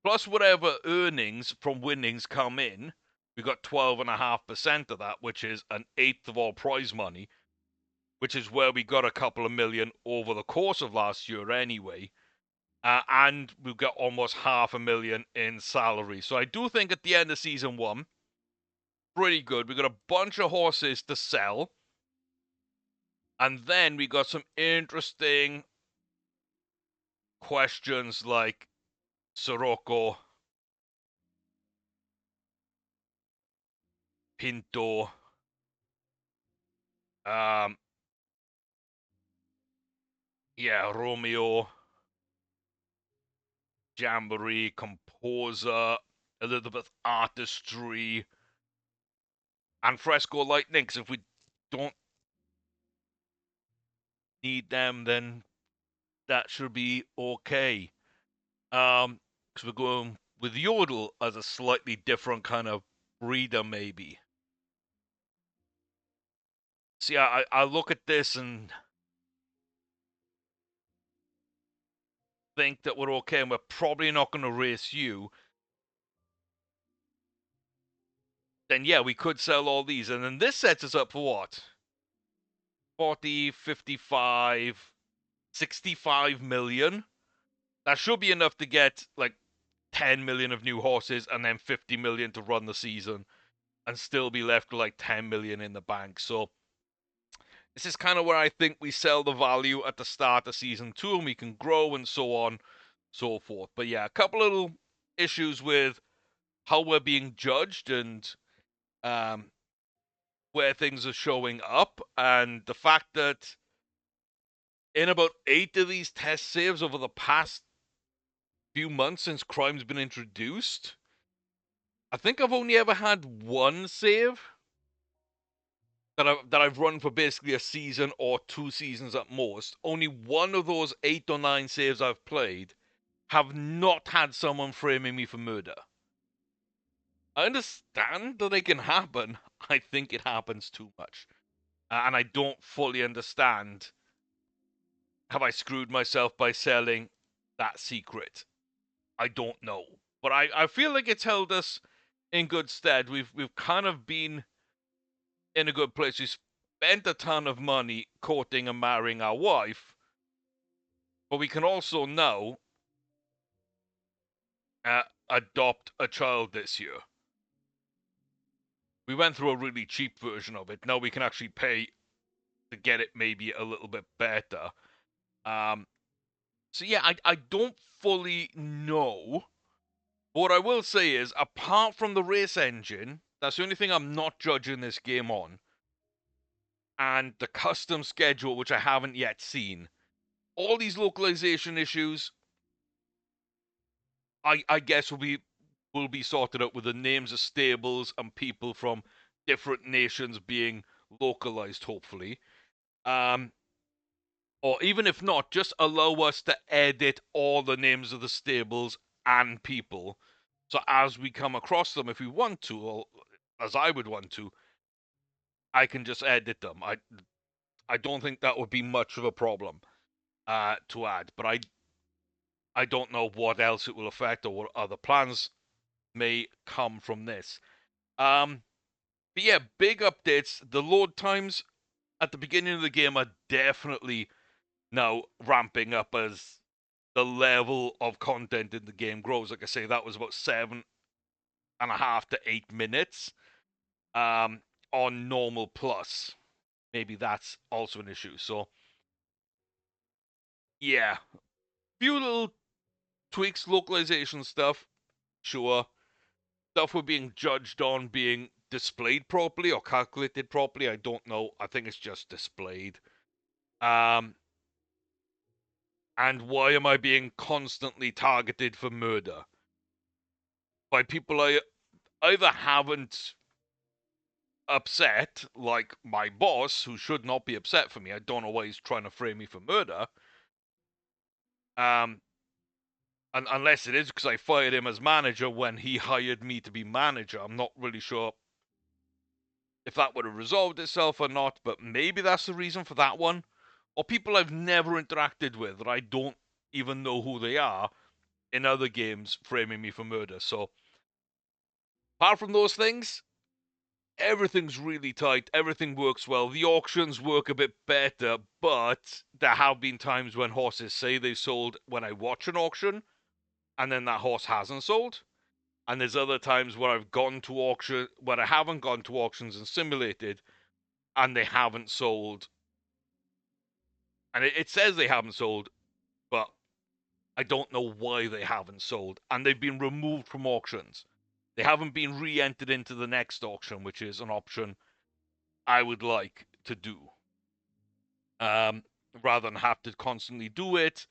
Plus whatever earnings from winnings come in. We got 12.5% of that, which is an eighth of all prize money, which is where we got a couple of million over the course of last year anyway. And we've got almost 500,000 in salary. So I do think at the end of season 1, pretty good. We got a bunch of horses to sell. And then we got some interesting questions like Sirocco, Pinto, um, yeah, Romeo, Jamboree, Composer, Elizabeth Artistry, and Fresco Lightning. Because if we don't need them, then that should be okay. Because we're going with Yodel as a slightly different kind of breeder, maybe. See, I look at this and think that we're okay, and we're probably not going to race you. Then yeah, we could sell all these, and then this sets us up for what? 40, 55, 65 million. That should be enough to get like 10 million of new horses and then 50 million to run the season and still be left with like 10 million in the bank. So this is kind of where I think we sell the value at the start of season 2 and we can grow and so on, so forth. But yeah, a couple of little issues with how we're being judged and where things are showing up, and the fact that in about 8 of these test saves over the past few months since crime's been introduced, I think I've only ever had one save that I've run for basically a season or 2 seasons at most. Only one of those 8 or 9 saves I've played have not had someone framing me for murder. I understand that it can happen. I think it happens too much. And I don't fully understand. Have I screwed myself by selling that secret? I don't know. But I feel like it's held us in good stead. We've kind of been in a good place. We spent a ton of money courting and marrying our wife, but we can also now adopt a child this year. We went through a really cheap version of it. Now we can actually pay to get it maybe a little bit better. Um, so yeah, I don't fully know. But what I will say is, apart from the race engine, that's the only thing I'm not judging this game on, and the custom schedule, which I haven't yet seen. All these localization issues, I guess will be sorted out with the names of stables and people from different nations being localized, hopefully. Um, or even if not, just allow us to edit all the names of the stables and people. So as we come across them, if we want to, or as I would want to, I can just edit them. I don't think that would be much of a problem to add, but I don't know what else it will affect or what other plans may come from this. But yeah, big updates. The load times at the beginning of the game are definitely now ramping up as the level of content in the game grows. Like I say, that was about 7.5 to 8 minutes um, on normal plus. Maybe that's also an issue. So yeah, few little tweaks, localization stuff, sure. Stuff we're being judged on being displayed properly or calculated properly. I don't know. I think it's just displayed. Um, and why am I being constantly targeted for murder by people I either haven't upset, like my boss, who should not be upset for me. I don't know why he's trying to frame me for murder. Um, and unless it is because I fired him as manager when he hired me to be manager. I'm not really sure if that would have resolved itself or not, but maybe that's the reason for that one. Or people I've never interacted with that I don't even know who they are in other games framing me for murder. So, apart from those things, everything's really tight. Everything works well. The auctions work a bit better, but there have been times when horses say they sold when I watch an auction, and then that horse hasn't sold. And there's other times where I've gone to auction, where I haven't gone to auctions and simulated, and they haven't sold. And it says they haven't sold, but I don't know why they haven't sold. And they've been removed from auctions. They haven't been re entered into the next auction, which is an option I would like to do. Um, rather than have to constantly do it,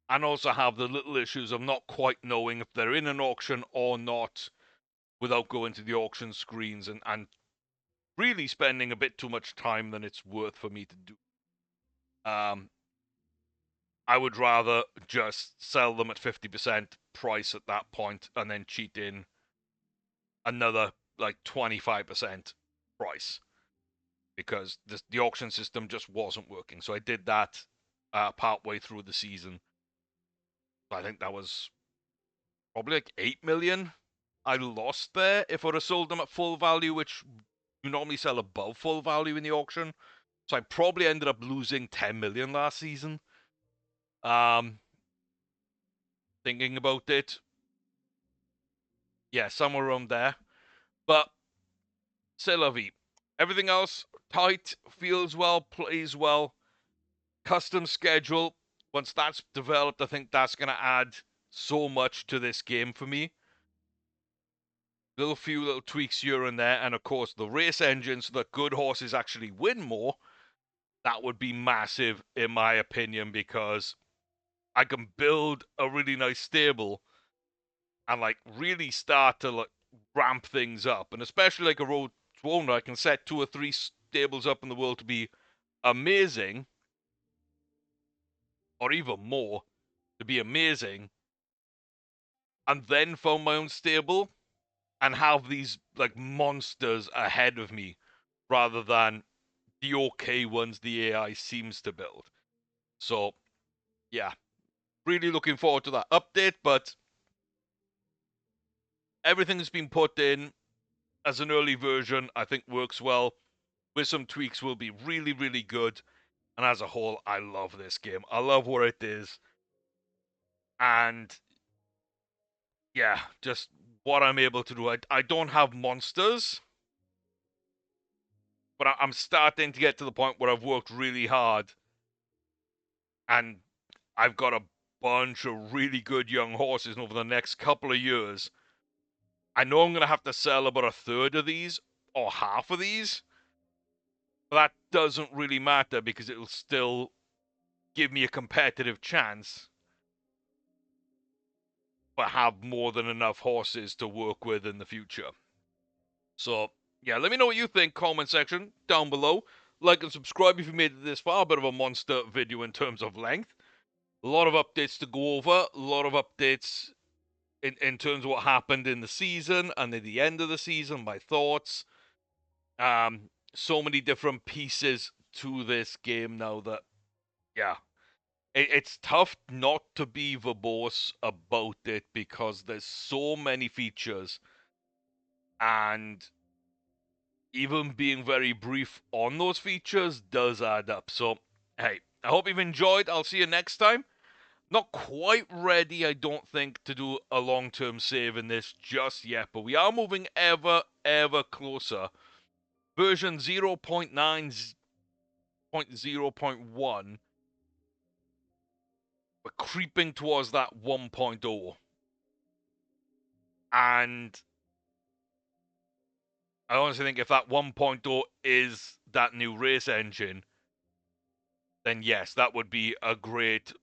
and also have the little issues of not quite knowing if they're in an auction or not without going to the auction screens and really spending a bit too much time than it's worth for me to do. Um, I would rather just sell them at 50% price at that point and then cheat in another like 25% price because the auction system just wasn't working. So I did that part way through the season. I think that was probably like 8 million I lost there if I would have sold them at full value, which you normally sell above full value in the auction. So I probably ended up losing 10 million last season. Um, Thinking about it, yeah, somewhere around there. But c'est la vie. Everything else tight, feels well, plays well. Custom schedule. Once that's developed, I think that's going to add so much to this game for me. Few little tweaks here and there, and of course the race engine so that good horses actually win more. That would be massive in my opinion because I can build a really nice stable and like really start to like ramp things up, and especially like a road owner, I can set 2 or 3 stables up in the world to be amazing, or even more to be amazing, and then found my own stable and have these like monsters ahead of me rather than the okay ones the AI seems to build. So yeah, really looking forward to that update, but everything that's been put in as an early version I think works well. With some tweaks will be really, really good. And as a whole, I love this game. I love where it is. And yeah, just what I'm able to do. I don't have monsters, but I'm starting to get to the point where I've worked really hard and I've got a bunch of really good young horses. And over the next couple of years, I know I'm going to have to sell about a third of these or half of these. But that doesn't really matter because it'll still give me a competitive chance, but have more than enough horses to work with in the future. So, yeah, let me know what you think. Comment section down below. Like and subscribe if you made it this far. A bit of a monster video in terms of length. A lot of updates to go over. A lot of updates in terms of what happened in the season and at the end of the season. My thoughts. So many different pieces to this game now that, yeah, it's tough not to be verbose about it because there's so many features, and even being very brief on those features does add up. So, hey, I hope you've enjoyed. I'll see you next time. Not quite ready, I don't think, to do a long-term save in this just yet, but we are moving ever closer. Version 0.9.0.1, we're creeping towards that 1.0. And I honestly think if that 1.0 is that new race engine, then yes, that would be a great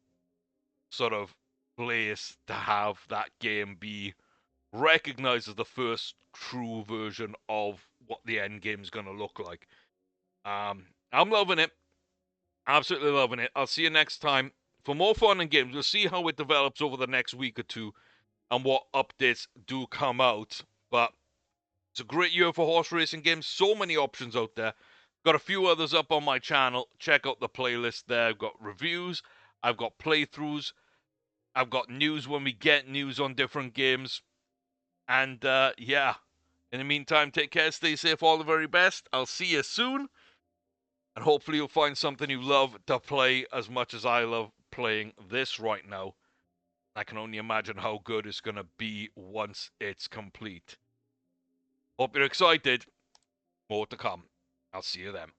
sort of place to have that game be recognized as the first true version of what the end game's going to look like. I'm loving it. Absolutely loving it. I'll see you next time for more fun and games. We'll see how it develops over the next week or two and what updates do come out. But it's a great year for horse racing games. So many options out there. Got a few others up on my channel. Check out the playlist there. I've got reviews. I've got playthroughs. I've got news when we get news on different games. And yeah, in the meantime, take care, stay safe, all the very best. I'll see you soon. And hopefully you'll find something you love to play as much as I love playing this right now. I can only imagine how good it's going to be once it's complete. Hope you're excited. More to come. I'll see you then.